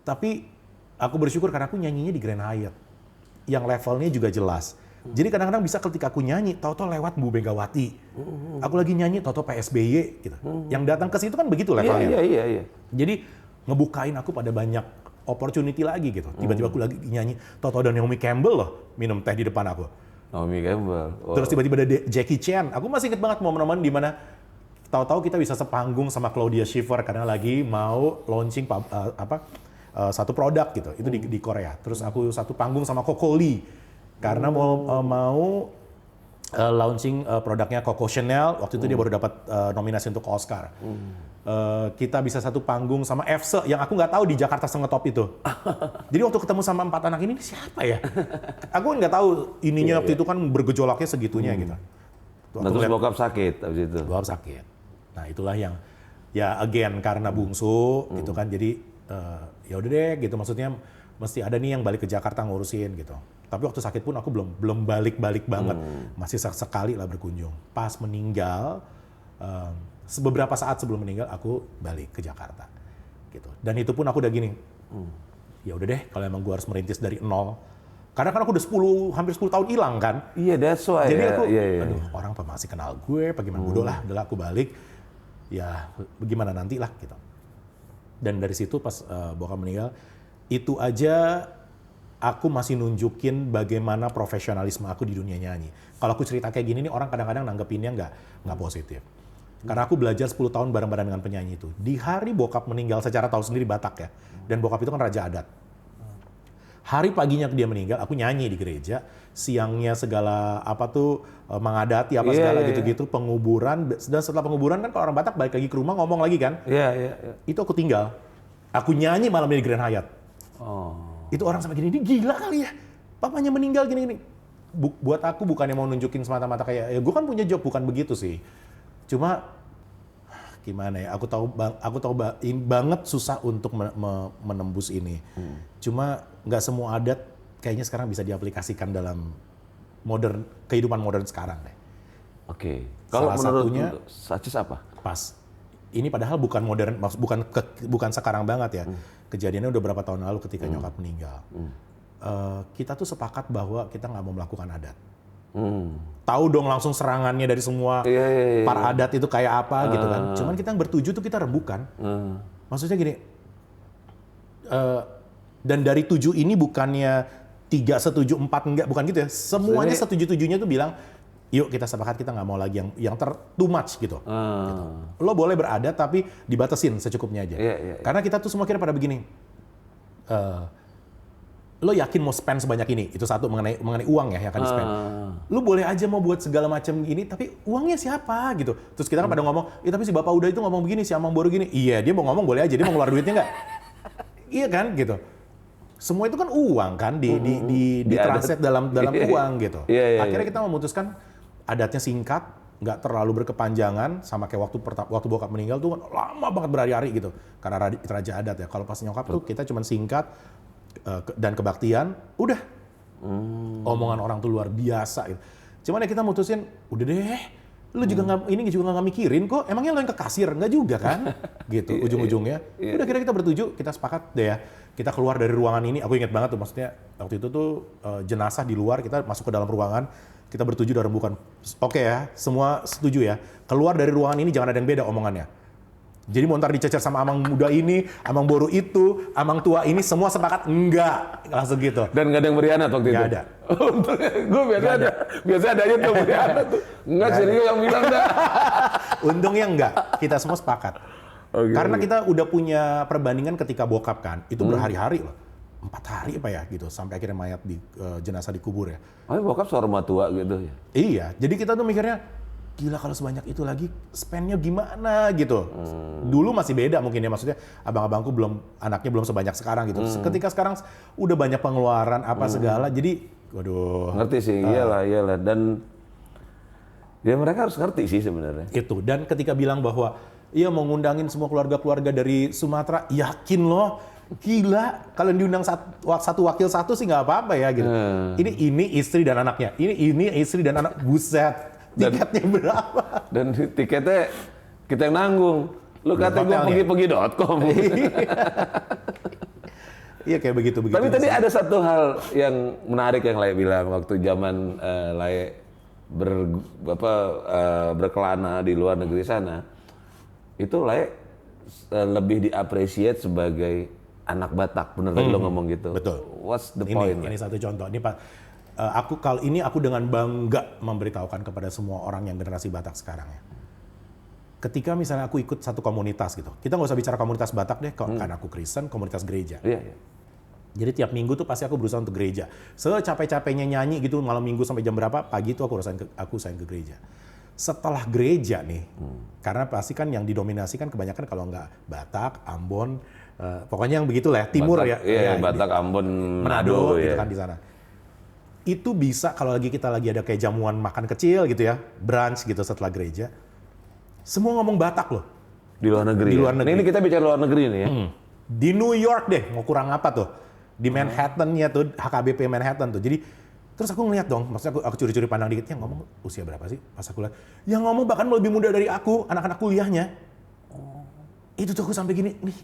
Tapi aku bersyukur karena aku nyanyinya di Grand Hyatt. Yang levelnya juga jelas. Jadi kadang-kadang bisa ketika aku nyanyi, tahu-tahu lewat Bu Megawati. Aku lagi nyanyi, tahu-tahu Pak SBY gitu. Yang datang ke situ kan begitu levelnya. Iya. Jadi ngebukain aku pada banyak opportunity lagi gitu. Tiba-tiba aku lagi nyanyi, tahu-tahu ada Naomi Campbell loh minum teh di depan aku. Naomi Campbell. Wow. Terus tiba-tiba ada Jackie Chan. Aku masih inget banget momen-momen di mana tahu-tahu kita bisa sepanggung sama Claudia Schiffer karena lagi mau launching satu produk gitu. Itu di Korea. Terus aku satu panggung sama Coco Lee karena mau launching produknya Coco Chanel. Waktu itu dia baru dapat nominasi untuk Oscar. Kita bisa satu panggung sama Efse yang aku nggak tahu di Jakarta Sengetop itu. Jadi waktu ketemu sama 4 anak ini siapa ya? Aku nggak tahu ininya waktu itu kan bergejolaknya segitunya gitu. Nah, terus bokap sakit abis itu. Bokap sakit. Nah itulah yang ya again karena bungsu gitu kan. Jadi ya udah deh gitu, maksudnya mesti ada nih yang balik ke Jakarta ngurusin gitu. Tapi waktu sakit pun aku belum balik banget. Masih sekali lah berkunjung. Pas meninggal, beberapa saat sebelum meninggal aku balik ke Jakarta gitu. Dan itu pun aku udah gini, ya udah deh kalau emang gue harus merintis dari nol. Karena kan aku udah hampir 10 tahun hilang kan. Iya, that's why. Jadi aku, iya. aduh orang masih kenal gue, bagaimana udahlah aku balik. Ya bagaimana nanti lah gitu. Dan dari situ pas bokap meninggal, itu aja aku masih nunjukin bagaimana profesionalisme aku di dunia nyanyi. Kalau aku cerita kayak gini nih orang kadang-kadang nanggepinnya nggak positif. Karena aku belajar 10 tahun bareng-bareng dengan penyanyi itu. Di hari bokap meninggal, secara tahu sendiri Batak ya. Dan bokap itu kan raja adat. Hari paginya dia meninggal, aku nyanyi di gereja. Siangnya segala mengadati segala gitu-gitu, penguburan. Dan setelah penguburan kan kalau orang Batak balik lagi ke rumah ngomong lagi kan. Iya. Itu aku tinggal. Aku nyanyi malamnya di Grand Hyatt. Itu orang sampai gini, ini gila kali ya. Papanya meninggal gini-gini. Buat aku bukannya mau nunjukin semata-mata kayak, ya gue kan punya job, bukan begitu sih. Cuma gimana ya, aku tahu banget susah untuk menembus ini. Cuma nggak semua adat kayaknya sekarang bisa diaplikasikan dalam kehidupan modern sekarang deh. Oke. Kalau satunya Sacis apa? Pas. Ini padahal bukan modern, bukan sekarang banget ya. Kejadiannya udah berapa tahun lalu ketika nyokap meninggal. Kita tuh sepakat bahwa kita nggak mau melakukan adat. Tahu dong langsung serangannya dari semua para adat itu kayak apa gitu kan. Cuman kita yang bertuju tuh kita rembukan. Maksudnya gini, dan dari 7 ini bukannya 3 setuju 4 enggak, bukan gitu ya. Semuanya setuju-tujunya tuh bilang, yuk kita sepakat kita nggak mau lagi yang too much gitu. Gitu. Lo boleh beradat tapi dibatasin secukupnya aja. Karena kita tuh semua kira pada begini. Lo yakin mau spend sebanyak ini? Itu satu mengenai uang ya yang akan di-spend. Lo boleh aja mau buat segala macam ini, tapi uangnya siapa gitu. Terus kita kan pada ngomong, tapi si Bapak Uda itu ngomong begini, si Amang Boru gini. Iya, dia mau ngomong boleh aja, dia mau ngeluar duitnya nggak? Iya kan gitu. Semua itu kan uang kan, di translate dalam uang gitu. Akhirnya kita memutuskan adatnya singkat, nggak terlalu berkepanjangan, sama kayak waktu bokap meninggal tuh lama banget berhari-hari gitu. Karena raja adat ya. Kalau pas nyokap tuh kita cuma singkat, dan kebaktian, udah. Omongan orang tuh luar biasa gitu. Cuman ya kita mutusin, udah deh, lu juga nggak mikirin kok, emangnya lo yang ke kasir? Nggak juga kan? Gitu, ujung-ujungnya. Udah kira kita bertuju, kita sepakat deh ya, kita keluar dari ruangan ini, aku ingat banget tuh, maksudnya waktu itu tuh jenazah di luar, kita masuk ke dalam ruangan, kita bertuju dan rembukan. Oke ya, semua setuju ya, keluar dari ruangan ini jangan ada yang beda omongannya. Jadi mau ntar dicecer sama Amang muda ini, Amang Boru itu, Amang tua ini, semua sepakat enggak, langsung gitu. Dan nggak ada yang berianat waktu itu? Nggak ada. Gue biasa ada aja tuh berianat tuh. Enggak, serius yang bilang dah. Untungnya enggak, kita semua sepakat. Karena kita udah punya perbandingan ketika bokap kan, itu berhari-hari loh. 4 hari apa ya gitu, sampai akhirnya mayat jenazah dikubur ya. Oh, bokap seorang tua gitu ya? Iya, jadi kita tuh mikirnya, gila kalau sebanyak itu lagi spendnya gimana gitu. Dulu masih beda mungkin ya, maksudnya abang-abangku anaknya belum sebanyak sekarang gitu. Ketika sekarang udah banyak pengeluaran apa segala, jadi waduh. Ngerti sih, iyalah. Dan ya mereka harus ngerti sih sebenarnya. Itu, dan ketika bilang bahwa iya mau ngundangin semua keluarga-keluarga dari Sumatera, yakin loh, gila kalau diundang satu wakil satu sih nggak apa-apa ya gitu. Ini istri dan anaknya, ini istri dan anak, buset. Tiketnya berapa? Dan tiketnya kita yang nanggung. Lu kata gue pergi.com. Iya kayak begitu. Tapi tadi ada satu hal yang menarik yang Lae bilang waktu zaman Lae berkelana di luar negeri sana. Itu Lae lebih diapresiasi sebagai anak Batak, bener tadi lo ngomong gitu. Betul. What's the point? Ini satu contoh. Ini Pak, aku dengan bangga memberitahukan kepada semua orang yang generasi Batak sekarang ya. Ketika misalnya aku ikut satu komunitas gitu, kita nggak usah bicara komunitas Batak deh, kan aku Kristen, komunitas gereja. Iya. Jadi tiap minggu tuh pasti aku berusaha untuk gereja. Secapek-capeknya nyanyi gitu malam minggu sampai jam berapa, pagi tuh aku usahain ke gereja. Setelah gereja nih, karena pasti kan yang didominasi kan kebanyakan kalau nggak Batak, Ambon, pokoknya yang begitulah ya, timur Batak, ya. Iya, Batak, Ambon, Manado gitu ya. kan di sana. Itu bisa kalau kita lagi ada kayak jamuan makan kecil gitu ya, brunch gitu setelah gereja. Semua ngomong Batak loh. Di luar negeri. Di luar negeri. Ini kita bicara luar negeri nih ya. Di New York deh, mau kurang apa tuh? Di Manhattan-nya tuh, HKBP Manhattan tuh. Jadi terus aku ngeliat dong, maksudnya aku curi-curi pandang dikit, yang ngomong usia berapa sih? Pas aku lihat, yang ngomong bahkan lebih muda dari aku, anak-anak kuliahnya. Itu tuh aku sampai gini, nih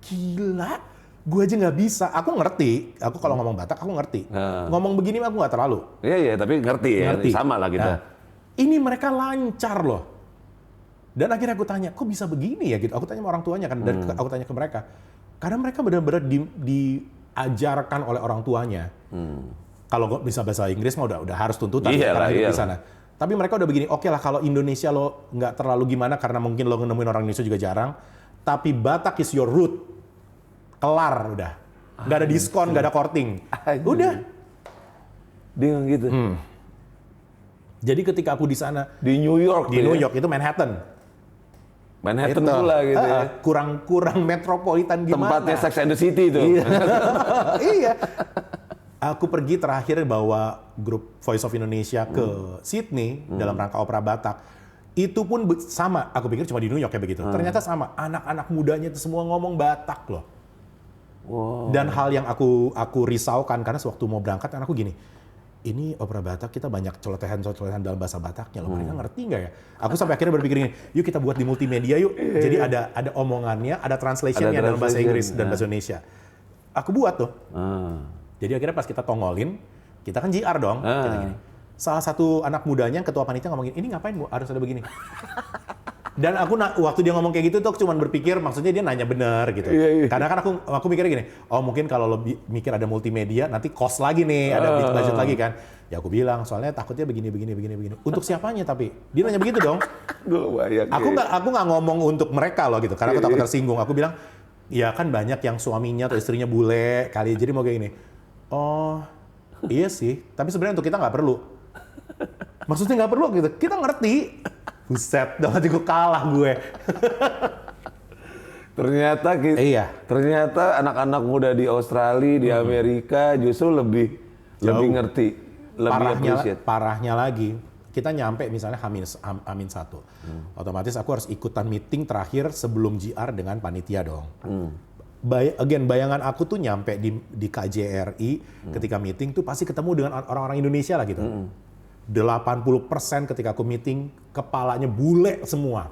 gila, gue aja nggak bisa. Aku ngerti, aku kalau ngomong Batak aku ngerti. Ngomong begini aku nggak terlalu. Iya, tapi ngerti ya, sama lah kita. Nah, ini mereka lancar loh. Dan akhirnya aku tanya, kok bisa begini ya gitu? Aku tanya sama orang tuanya kan, dan aku tanya ke mereka. Karena mereka benar-benar diajarkan oleh orang tuanya. Kalau bisa bahasa Inggris mah udah harus tuntutan karena hidup di sana. Tapi mereka udah begini, oke lah kalau Indonesia lo nggak terlalu gimana karena mungkin lo nemuin orang Indonesia juga jarang. Tapi Batak is your root. Kelar udah. Nggak ada diskon, nggak ada korting. Udah. Dia gitu. Jadi ketika aku di sana. Di New York. Di New York, itu Manhattan. Manhattan pula gitu ya. Kurang metropolitan gimana. Tempatnya Sex and the City itu. Iya. Aku pergi terakhir bawa grup Voice of Indonesia ke Sydney dalam rangka opera Batak. Itu pun sama, aku pikir cuma di New York ya begitu. Ternyata sama, anak-anak mudanya itu semua ngomong Batak loh. Wow. Dan hal yang aku risaukan karena sewaktu mau berangkat kan aku gini, ini opera Batak kita banyak celotehan-celotehan dalam bahasa Bataknya loh. Mereka ngerti nggak ya? Aku sampai akhirnya berpikir gini, yuk kita buat di multimedia yuk. Jadi ada omongannya, ada translationnya dalam bahasa Inggris dan bahasa Indonesia. Aku buat tuh. Jadi akhirnya pas kita tongolin, kita kan JR dong. Kita gini. Salah satu anak mudanya, ketua panitia ngomongin, ini ngapain Bu? Harus ada begini. Dan aku waktu dia ngomong kayak gitu tuh aku cuma berpikir, maksudnya dia nanya bener gitu. Karena kan aku mikirnya gini, oh mungkin kalau lo mikir ada multimedia, nanti cost lagi nih, ada budget lagi kan. Ya aku bilang, soalnya takutnya begini. Untuk siapanya tapi? Dia nanya begitu dong. Aku nggak ngomong untuk mereka loh gitu, karena aku takut tersinggung. Aku bilang, ya kan banyak yang suaminya atau istrinya bule kali, jadi mau kayak gini. Oh, iya sih. Tapi sebenarnya untuk kita nggak perlu. Maksudnya nggak perlu gitu. Kita ngerti. Buset, dong gue kalah gue. Ternyata anak-anak muda di Australia, di Amerika justru lebih ngerti, lebih appreciate. Parahnya lagi, kita nyampe misalnya H-1. Otomatis aku harus ikutan meeting terakhir sebelum JR dengan panitia dong. Bayangan aku tuh nyampe di KJRI ketika meeting tuh pasti ketemu dengan orang-orang Indonesia lah gitu. 80% ketika aku meeting, kepalanya bule semua.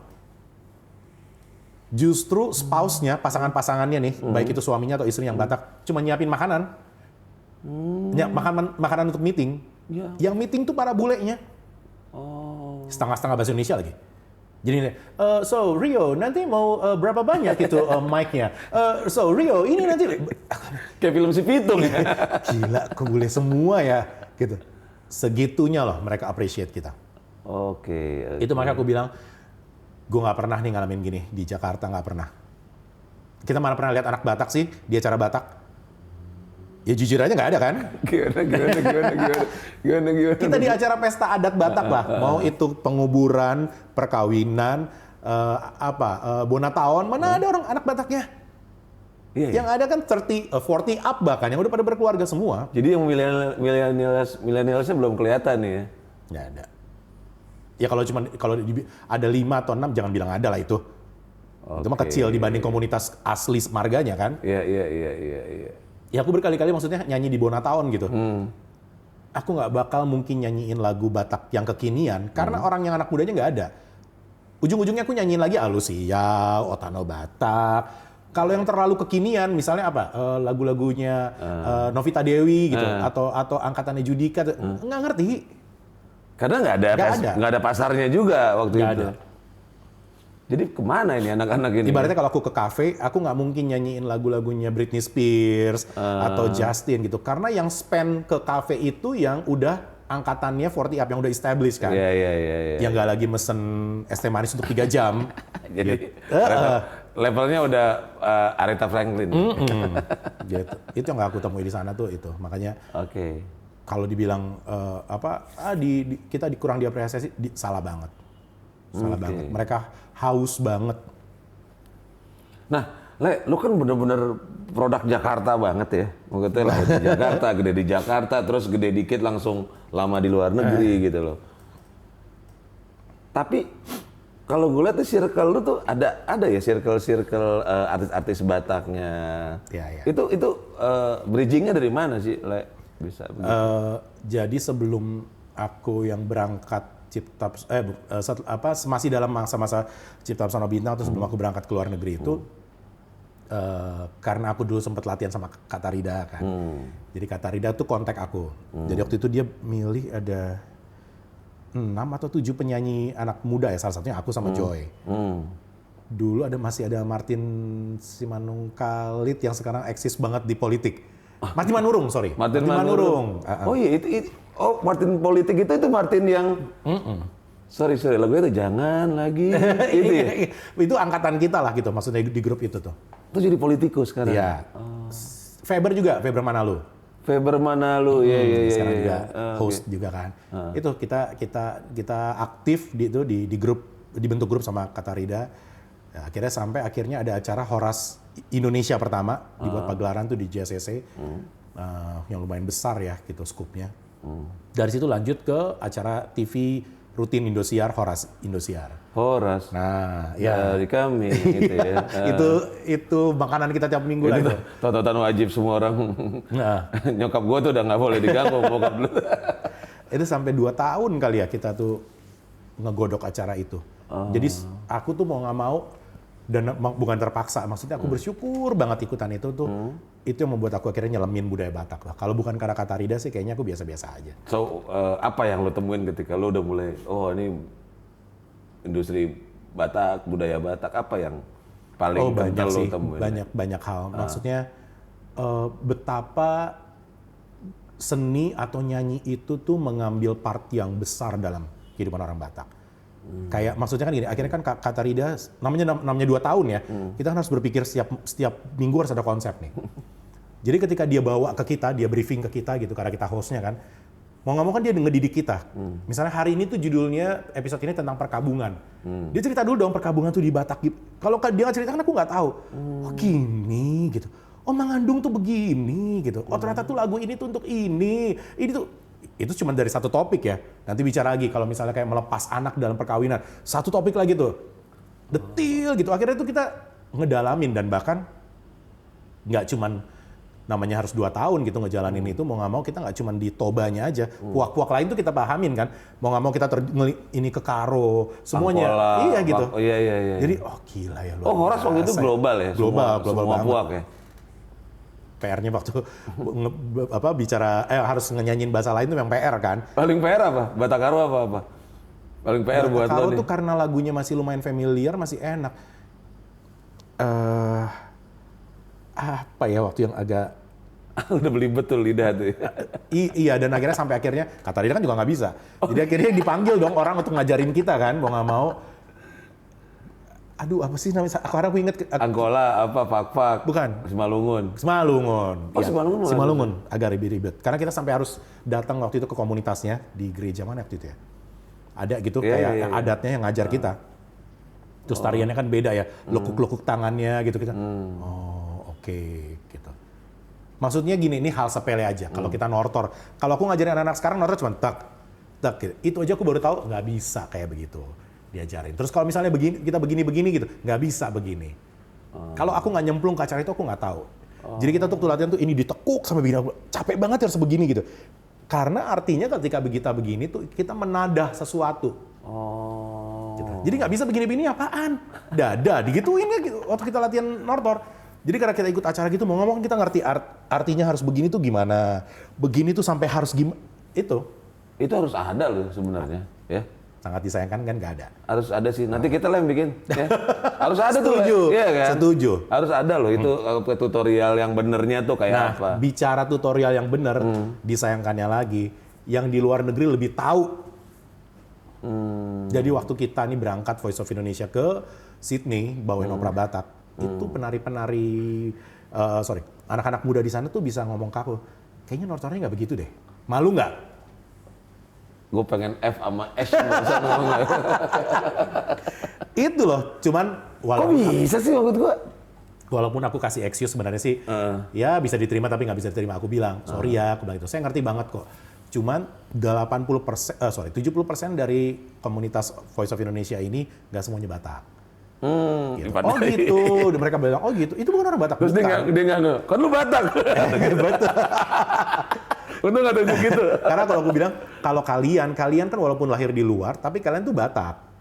Justru spouse-nya, pasangannya nih, baik itu suaminya atau istrinya yang Batak, cuma nyiapin makanan. Makanan untuk meeting. Yang meeting tuh para bulenya. Setengah-setengah bahasa Indonesia lagi. Jadi so Rio nanti mau berapa banyak itu mic-nya? So Rio ini nanti kayak film si Pitung ya. Gila, kok boleh semua ya gitu. Segitunya loh mereka appreciate kita. Oke. Itu makanya aku bilang, gue nggak pernah nih ngalamin gini di Jakarta, nggak pernah. Kita mana pernah lihat anak Batak sih di acara Batak? Ya jujur aja nggak ada kan? Gimana? Kita di acara pesta adat Batak lah, mau itu penguburan, perkawinan, Bonataon, mana ada orang anak Bataknya? Yang ada kan 40 up bahkan, yang udah pada berkeluarga semua. Jadi yang milenialsnya belum kelihatan nih ya? Nggak ada. Ya kalau ada 5 atau 6 jangan bilang ada lah itu. Itu mah kecil dibanding komunitas asli marganya kan? Iya. Ya aku berkali-kali maksudnya nyanyi di Bonataon gitu. Aku nggak bakal mungkin nyanyiin lagu Batak yang kekinian karena orang yang anak mudanya nggak ada. Ujung-ujungnya aku nyanyiin lagi Alusia, Otano Batak. Kalau yang terlalu kekinian, misalnya apa? Lagu-lagunya Novita Dewi gitu, atau angkatannya Judika, nggak ngerti. Karena nggak ada pasarnya juga waktu itu. Ada. Jadi kemana ini anak-anak ini? Ibaratnya kalau aku ke kafe, aku nggak mungkin nyanyiin lagu-lagunya Britney Spears atau Justin gitu. Karena yang spend ke kafe itu yang udah angkatannya 40 up, yang udah established kan. Iya. Yang nggak lagi mesen es teh manis untuk 3 jam. Jadi levelnya udah Aretha Franklin. Gitu. Itu yang nggak aku temui di sana tuh itu. Makanya Oke. kalau dibilang kita kurang diapresiasi, salah banget. Salah banget. Mereka haus banget. Nah, Le, lu kan bener-bener produk Jakarta banget ya. Maksudnya lahir di Jakarta, gede di Jakarta, terus gede dikit langsung lama di luar negeri gitu loh. Tapi kalau gue lihat circle lu tuh ada ya circle artis-artis Bataknya. Ya. Itu bridgingnya dari mana sih, Le? Bisa begitu. Jadi sebelum aku yang berangkat masih dalam masa-masa Cipta Pesona Bintang, atau sebelum aku berangkat ke luar negeri itu, karena aku dulu sempat latihan sama Kak Tarida kan. Jadi Kak Tarida tuh kontak aku. Jadi waktu itu dia milih ada 6 atau 7 penyanyi anak muda ya, salah satunya aku sama Joy. Dulu masih ada Martin Simanungkalit yang sekarang eksis banget di politik. Martin Manurung, sorry. Martin Manurung. Oh iya, Martin politik itu Martin yang sorry lagunya itu jangan lagi itu ya? Itu angkatan kita lah gitu, maksudnya di grup itu tuh. Itu jadi politikus sekarang. Iya. Faber Manalu. Iya. Iya. Sekarang juga host juga kan. Itu kita aktif di grup, dibentuk grup sama Katarida. Ya, akhirnya ada acara Horas Indonesia pertama dibuat pagelaran tuh di JCC. Yang lumayan besar ya gitu skupnya. Dari situ lanjut ke acara TV rutin Indosiar, Horas Indosiar. Horas. Nah, ya. Dari kami gitu ya. itu makanan kita tiap minggu lah itu. Tontonan wajib semua orang. Nah. Nyokap gua tuh udah nggak boleh diganggu bokap lu. Itu sampai 2 tahun kali ya kita tuh ngegodok acara itu. Jadi aku tuh mau nggak mau, dan bukan terpaksa, maksudnya aku bersyukur banget ikutan itu tuh. Itu yang membuat aku akhirnya nyelemin budaya Batak lah. Kalau bukan karena Kak Tarida sih kayaknya aku biasa-biasa aja. So, apa yang lo temuin ketika lo udah mulai, ini industri Batak, budaya Batak, apa yang paling kental lo temuin? Banyak hal. Maksudnya betapa seni atau nyanyi itu tuh mengambil part yang besar dalam kehidupan orang Batak. Kayak maksudnya kan gini, akhirnya kan Kak Tarida namanya 2 tahun ya. Kita kan harus berpikir setiap minggu harus ada konsep nih. Jadi ketika dia bawa ke kita, dia briefing ke kita gitu, karena kita hostnya kan, mau nggak mau kan dia ngedidik kita. Misalnya hari ini tuh judulnya, episode ini tentang perkabungan. Dia cerita dulu dong perkabungan tuh di Batak. Kalau dia nggak cerita kan aku nggak tahu. Oh gini gitu. Oh mengandung tuh begini gitu. Oh ternyata tuh lagu ini tuh untuk ini. Ini tuh, itu cuma dari satu topik ya. Nanti bicara lagi kalau misalnya kayak melepas anak dalam perkawinan. Satu topik lagi tuh. Detil gitu. Akhirnya tuh kita ngedalamin, dan bahkan nggak cuman namanya harus 2 tahun gitu ngejalanin itu, mau nggak mau kita nggak cuma di Tobanya aja, puak-puak lain tuh kita pahamin kan, mau nggak mau kita ini ke Karo, semuanya, Pangkola, iya gitu. Iya. Jadi gila ya luar Horas waktu itu global ya, global semua banget. puak ya. PR-nya waktu bicara harus nyanyiin bahasa lain tuh yang PR kan. Paling PR apa? Batakaro apa? Paling PR buat lo Batakaro nih. tuh karena lagunya masih lumayan familiar, masih enak. Apa ya waktu yang agak udah belibet tuh lidah tuh. Iya, dan akhirnya Kak Tarida kan juga nggak bisa. Jadi akhirnya dipanggil dong orang untuk ngajarin kita kan, mau nggak mau. Aduh, apa sih namanya? Aku inget. Angkola apa? Pak. Bukan. Simalungun. Oh, ya. Simalungun. Agak ribet. Karena kita sampai harus datang waktu itu ke komunitasnya di gereja mana waktu itu ya. Ada gitu yang adatnya yang ngajar kita. Terus tariannya kan beda ya. Lekuk-lekuk tangannya gitu kita. Oke, gitu. Maksudnya gini, ini hal sepele aja. Kalau kita nortor, kalau aku ngajarin anak-anak sekarang nortor cuma tak gitu. Itu aja aku baru tahu nggak bisa kayak begitu diajarin. Terus kalau misalnya kita begini gitu, nggak bisa begini. Kalau aku nggak nyemplung ke acara itu aku nggak tahu. Jadi kita tuh latihan tuh ini ditekuk sama begini, capek banget harus begini gitu. Karena artinya ketika kita begini tuh kita menadah sesuatu. Gitu. Jadi nggak bisa begini-begini apaan? Dada digituin ya gitu, waktu kita latihan nortor. Jadi karena kita ikut acara gitu, mau ngomong kita ngerti artinya harus begini tuh gimana. Begini tuh sampai harus gimana. Itu harus ada loh sebenarnya, ya. sangat disayangkan kan nggak ada. Harus ada sih. Nanti kita lah yang bikin. Ya. Harus ada tuh. Setuju. Iya kan? Setuju. Harus ada loh itu tutorial yang benernya tuh kayak apa. Bicara tutorial yang benar, disayangkannya lagi, yang di luar negeri lebih tahu. Jadi waktu kita nih berangkat Voice of Indonesia ke Sydney, bawain opera Batak, itu penari-penari, anak-anak muda di sana tuh bisa ngomong ke aku, kayaknya Nortornya nggak begitu deh. Malu nggak? Gue pengen F sama S bisa ngomong. Itu loh, cuman Kok bisa sih maksud gue? walaupun aku kasih excuse sebenarnya sih, ya bisa diterima tapi nggak bisa diterima. Aku bilang, sorry ya, aku bilang itu. Saya ngerti banget kok. Cuman 70% dari komunitas Voice of Indonesia ini nggak semuanya Batak. Gitu. Oh gitu, mereka bilang, oh gitu, itu bukan orang Batak. Terus dia nggak, kan lu Batak. Betul. Untung nggak tunjuk gitu. Karena kalau aku bilang, kalau kalian kan walaupun lahir di luar, tapi kalian tuh Batak.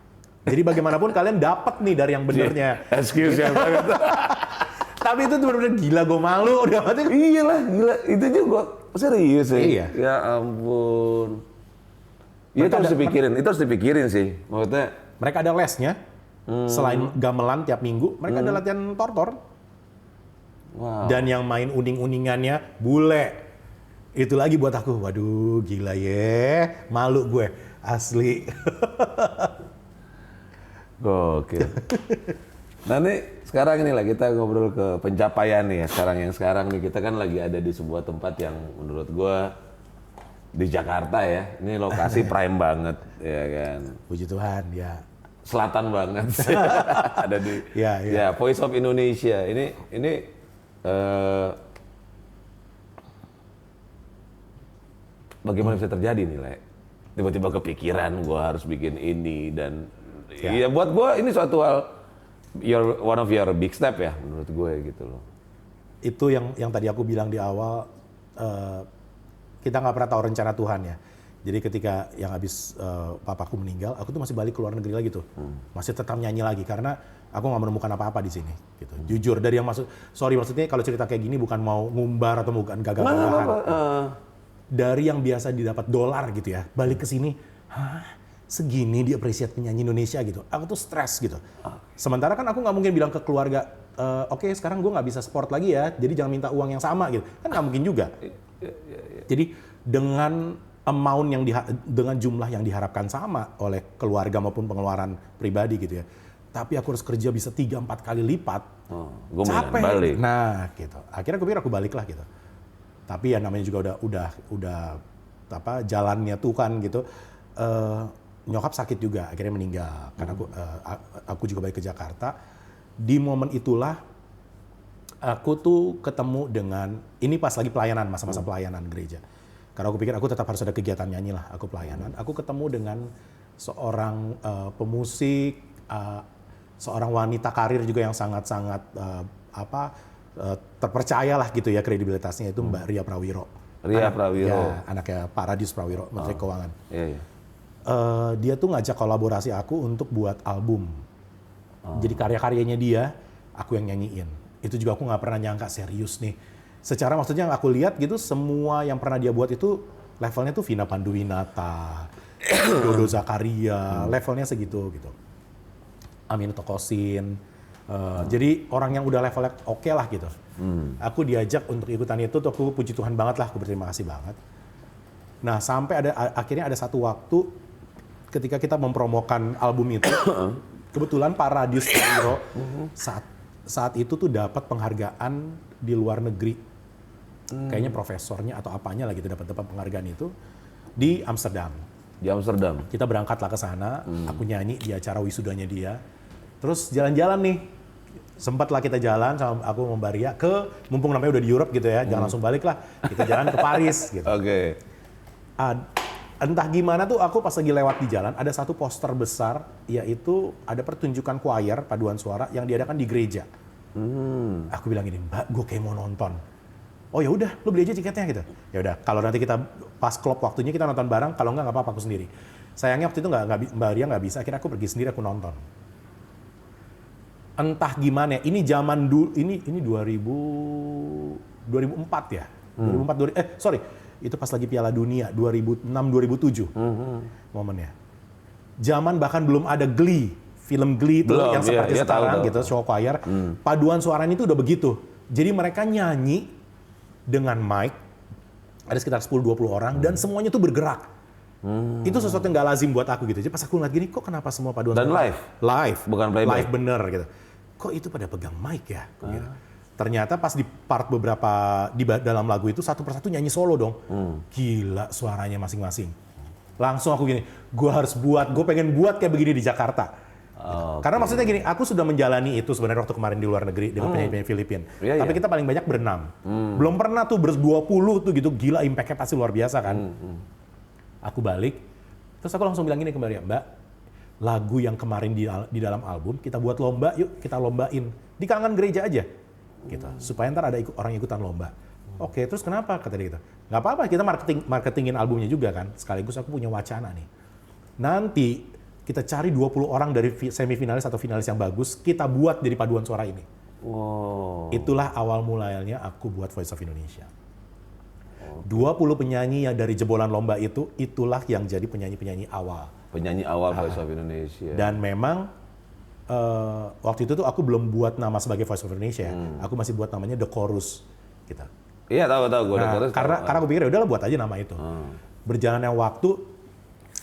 Jadi bagaimanapun kalian dapat nih dari yang benernya. Excuse yang sangat. Tapi itu tuh bener-bener gila, gue malu. Udah mati. Iya lah, gila. Itu juga serius sih. Iya. Ya ampun. Itu harus dipikirin sih. Maksudnya. Mereka ada lesnya. Selain gamelan tiap minggu, mereka ada latihan tortor. Wow. Dan yang main uning-uningannya bule. Itu lagi buat aku, waduh gila ya, malu gue, asli. Gokil. Nah nih, sekarang ini lah kita ngobrol ke pencapaian nih ya. Sekarang nih kita kan lagi ada di sebuah tempat yang menurut gue di Jakarta ya. Ini lokasi prime banget, ya kan. Puji Tuhan, ya. Selatan banget. Ada di ya, Voice of Indonesia. Ini bagaimana bisa terjadi nih, Le? Tiba-tiba kepikiran gue harus bikin ini dan ya buat gue ini suatu hal one of your big step ya menurut gue gitu loh. Itu yang tadi aku bilang di awal, kita nggak pernah tahu rencana Tuhan ya. Jadi ketika yang habis papaku meninggal, aku tuh masih balik ke luar negeri lagi tuh, masih tetap nyanyi lagi karena aku nggak menemukan apa-apa di sini. Gitu. Jujur dari yang maksudnya kalau cerita kayak gini bukan mau ngumbar atau bukan gagah-gagahan. Dari yang biasa didapat dolar gitu ya, balik ke sini, segini dia appreciate penyanyi Indonesia gitu. Aku tuh stres gitu. Sementara kan aku nggak mungkin bilang ke keluarga, oke, sekarang gue nggak bisa sport lagi ya, jadi jangan minta uang yang sama gitu. Kan nggak mungkin juga. Jadi dengan amount dengan jumlah yang diharapkan sama oleh keluarga maupun pengeluaran pribadi gitu ya. Tapi aku harus kerja bisa 3-4 kali lipat. Gue capek. balik. Nah, gitu. Akhirnya aku pikir aku balik lah gitu. Tapi ya namanya juga udah jalannya tuh kan gitu. Nyokap sakit juga, akhirnya meninggal. Karena aku juga balik ke Jakarta. Di momen itulah aku tuh ketemu dengan, ini pas lagi pelayanan, masa-masa pelayanan gereja. Karena aku pikir aku tetap harus ada kegiatan nyanyi lah, aku pelayanan. Aku ketemu dengan seorang pemusik, seorang wanita karir juga yang sangat-sangat terpercaya lah gitu ya kredibilitasnya, itu Mbak Ria Prawiro. Ria Prawiro. Ya, anaknya Pak Radius Prawiro, Menteri Keuangan. Iya. Dia tuh ngajak kolaborasi aku untuk buat album. Jadi karya-karyanya dia, aku yang nyanyiin. Itu juga aku nggak pernah nyangka serius nih. Secara maksudnya yang aku lihat gitu, semua yang pernah dia buat itu levelnya tuh Vina Panduwinata, Dodo Zakaria, levelnya segitu gitu. Amin Tokosin. Jadi orang yang udah levelnya oke lah gitu. Aku diajak untuk ikutan itu, tuh aku puji Tuhan banget lah, aku berterima kasih banget. Nah sampai akhirnya ada satu waktu ketika kita mempromokan album itu, kebetulan Pak Radius Prawiro saat itu tuh dapat penghargaan di luar negeri. Kayaknya profesornya atau apanya lah gitu dapat penghargaan itu di Amsterdam. Di Amsterdam. Kita berangkatlah ke sana, aku nyanyi di acara wisudanya dia. Terus jalan-jalan nih, sempatlah kita jalan sama aku sama Mbak Ria ke, mumpung namanya udah di Europe gitu ya, jangan langsung balik lah, kita jalan ke Paris gitu. Oke. Entah gimana tuh aku pas lagi lewat di jalan, ada satu poster besar, yaitu ada pertunjukan choir, paduan suara yang diadakan di gereja. Aku bilang gini, Mbak, gue kayak mau nonton. Oh ya udah, lu beli aja tiketnya gitu. Ya udah, kalau nanti kita pas klop waktunya kita nonton bareng, kalau nggak apa-apa aku sendiri. Sayangnya waktu itu Mbak Ria nggak bisa, akhirnya aku pergi sendiri, aku nonton. Entah gimana, ini zaman dulu, ini 2004 ya, 2004 itu pas lagi Piala Dunia 2006-2007 momennya. Zaman bahkan belum ada Glee, film Glee itu yang seperti sekarang tahu. gitu, show choir. Paduan suaranya itu udah begitu. Jadi mereka nyanyi dengan mic, ada sekitar 10-20 orang, dan semuanya tuh bergerak. Itu sesuatu yang gak lazim buat aku gitu. Jadi pas aku ngeliat gini, kok kenapa semua paduan Dan suara? live? Live. Bukan playback? Live bener gitu. Kok itu pada pegang mic ya? Gitu. Ternyata pas di part beberapa di dalam lagu itu satu persatu nyanyi solo dong. Gila suaranya masing-masing. Langsung aku gini, gue pengen buat kayak begini di Jakarta. Gitu. Karena maksudnya gini, aku sudah menjalani itu sebenarnya waktu kemarin di luar negeri dengan penyanyi-penyanyi Filipina. Tapi kita paling banyak berenam. Belum pernah tuh ber-20 tuh gitu, gila impact-nya pasti luar biasa kan. Aku balik, terus aku langsung bilang gini ke Mbak, Mbak, lagu yang kemarin di dalam album kita buat lomba, yuk kita lombain di kalangan gereja aja, gitu. Supaya ntar ada orang ikutan lomba. Oke, terus kenapa kata dia gitu? Nggak apa-apa, kita marketingin albumnya juga kan. Sekaligus aku punya wacana nih. Nanti kita cari 20 orang dari semifinalis atau finalis yang bagus, kita buat dari paduan suara ini. Itulah awal mulanya aku buat Voice of Indonesia. 20 penyanyi yang dari jebolan lomba itu, itulah yang jadi penyanyi-penyanyi awal. Penyanyi awal Voice of Indonesia. Dan memang waktu itu tuh aku belum buat nama sebagai Voice of Indonesia. Aku masih buat namanya The Chorus. Gitu. Iya tahu gue The Chorus. Karena aku pikir ya udahlah buat aja nama itu. Berjalannya waktu,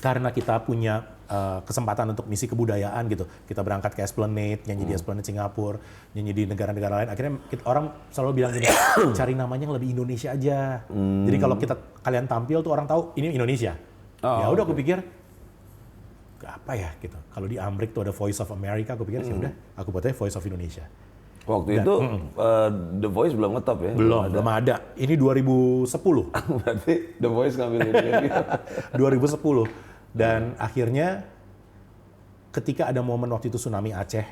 karena kita punya kesempatan untuk misi kebudayaan gitu. Kita berangkat ke Esplanade, nyanyi di Esplanade Singapura, nyanyi di negara-negara lain. Akhirnya orang selalu bilang gini, cari namanya yang lebih Indonesia aja. Jadi kalau kalian tampil tuh orang tahu ini Indonesia. Ya udah aku pikir apa ya gitu. Kalau di Amrik tuh ada Voice of America, aku pikir ya udah aku buatnya Voice of Indonesia. Waktu itu The Voice belum ngetop ya? Belum ada. Ini 2010. Berarti The Voice ngambil ini. 2010. Dan akhirnya ketika ada momen waktu itu tsunami Aceh,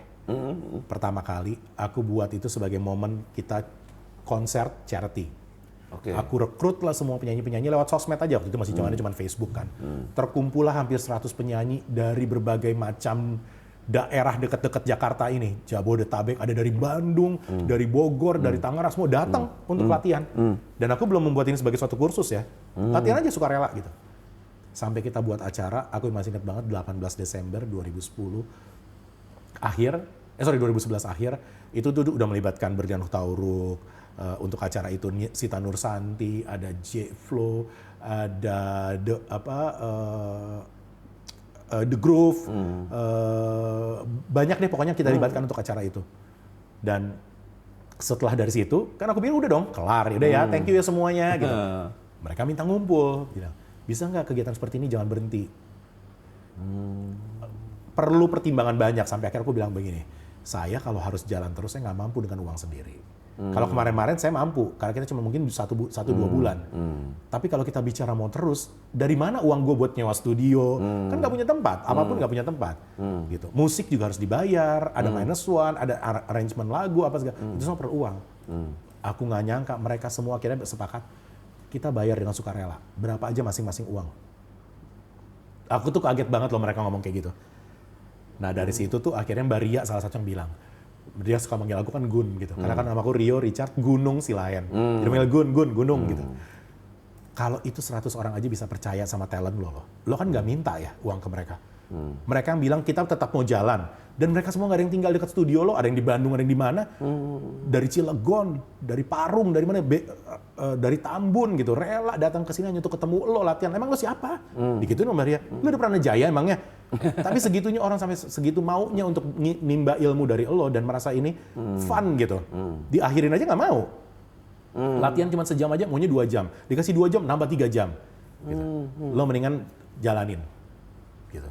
pertama kali aku buat itu sebagai momen kita konser charity. Aku rekrut lah semua penyanyi-penyanyi lewat sosmed aja, waktu itu masih cuma Facebook kan. Terkumpul lah hampir 100 penyanyi dari berbagai macam daerah dekat-dekat Jakarta ini. Jabodetabek, ada dari Bandung, dari Bogor, dari Tangerang, semua datang untuk latihan. Dan aku belum membuat ini sebagai suatu kursus ya. Latihan aja sukarela gitu. Sampai kita buat acara, aku masih ingat banget 18 Desember 2011 akhir, itu tuh udah melibatkan Berdianuh Tauruk, untuk acara itu Sita Nursanti, ada J-Flow, ada The Groove, banyak deh pokoknya kita libatkan untuk acara itu. Dan setelah dari situ, kan aku bilang udah dong, kelar, udah ya, thank you ya semuanya gitu. Mereka minta ngumpul, bilang, bisa nggak kegiatan seperti ini jangan berhenti? Perlu pertimbangan banyak, sampai akhirnya aku bilang begini, saya kalau harus jalan terus, saya nggak mampu dengan uang sendiri. Kalau kemarin-kemarin saya mampu, karena kita cuma mungkin 1-2 bulan. Tapi kalau kita bicara mau terus, dari mana uang gue buat nyewa studio? Kan nggak punya tempat, apapun nggak punya tempat. Gitu. Musik juga harus dibayar, ada minus one, ada arrangement lagu, apa segala. Itu semua perlu uang. Aku nggak nyangka mereka semua akhirnya bersepakat, kita bayar dengan sukarela. Berapa aja masing-masing uang. Aku tuh kaget banget loh mereka ngomong kayak gitu. Nah dari situ tuh akhirnya Mbak Ria salah satu yang bilang, dia suka manggil aku kan Gun gitu. Karena kan namaku Rio Richard Gunung Silayan. Dia manggil Gunung gitu. Kalau itu 100 orang aja bisa percaya sama talent lo kan nggak minta ya uang ke mereka. Mereka yang bilang kita tetap mau jalan. Dan mereka semua nggak ada yang tinggal dekat studio lo, ada yang di Bandung, ada yang di mana. Dari Cilegon, dari Parung, dari mana, dari Tambun gitu. Rela datang ke sini hanya untuk ketemu lo latihan. Emang lo siapa? Dikituin sama dia, lo udah pernah Jaya emangnya? Tapi segitunya orang sampai segitu maunya untuk nimba ilmu dari lo dan merasa ini fun gitu. Diakhirin aja nggak mau. Latihan cuma sejam aja, maunya 2 jam. Dikasih 2 jam, nambah 3 jam. Gitu. Lo mendingan jalanin. Gitu.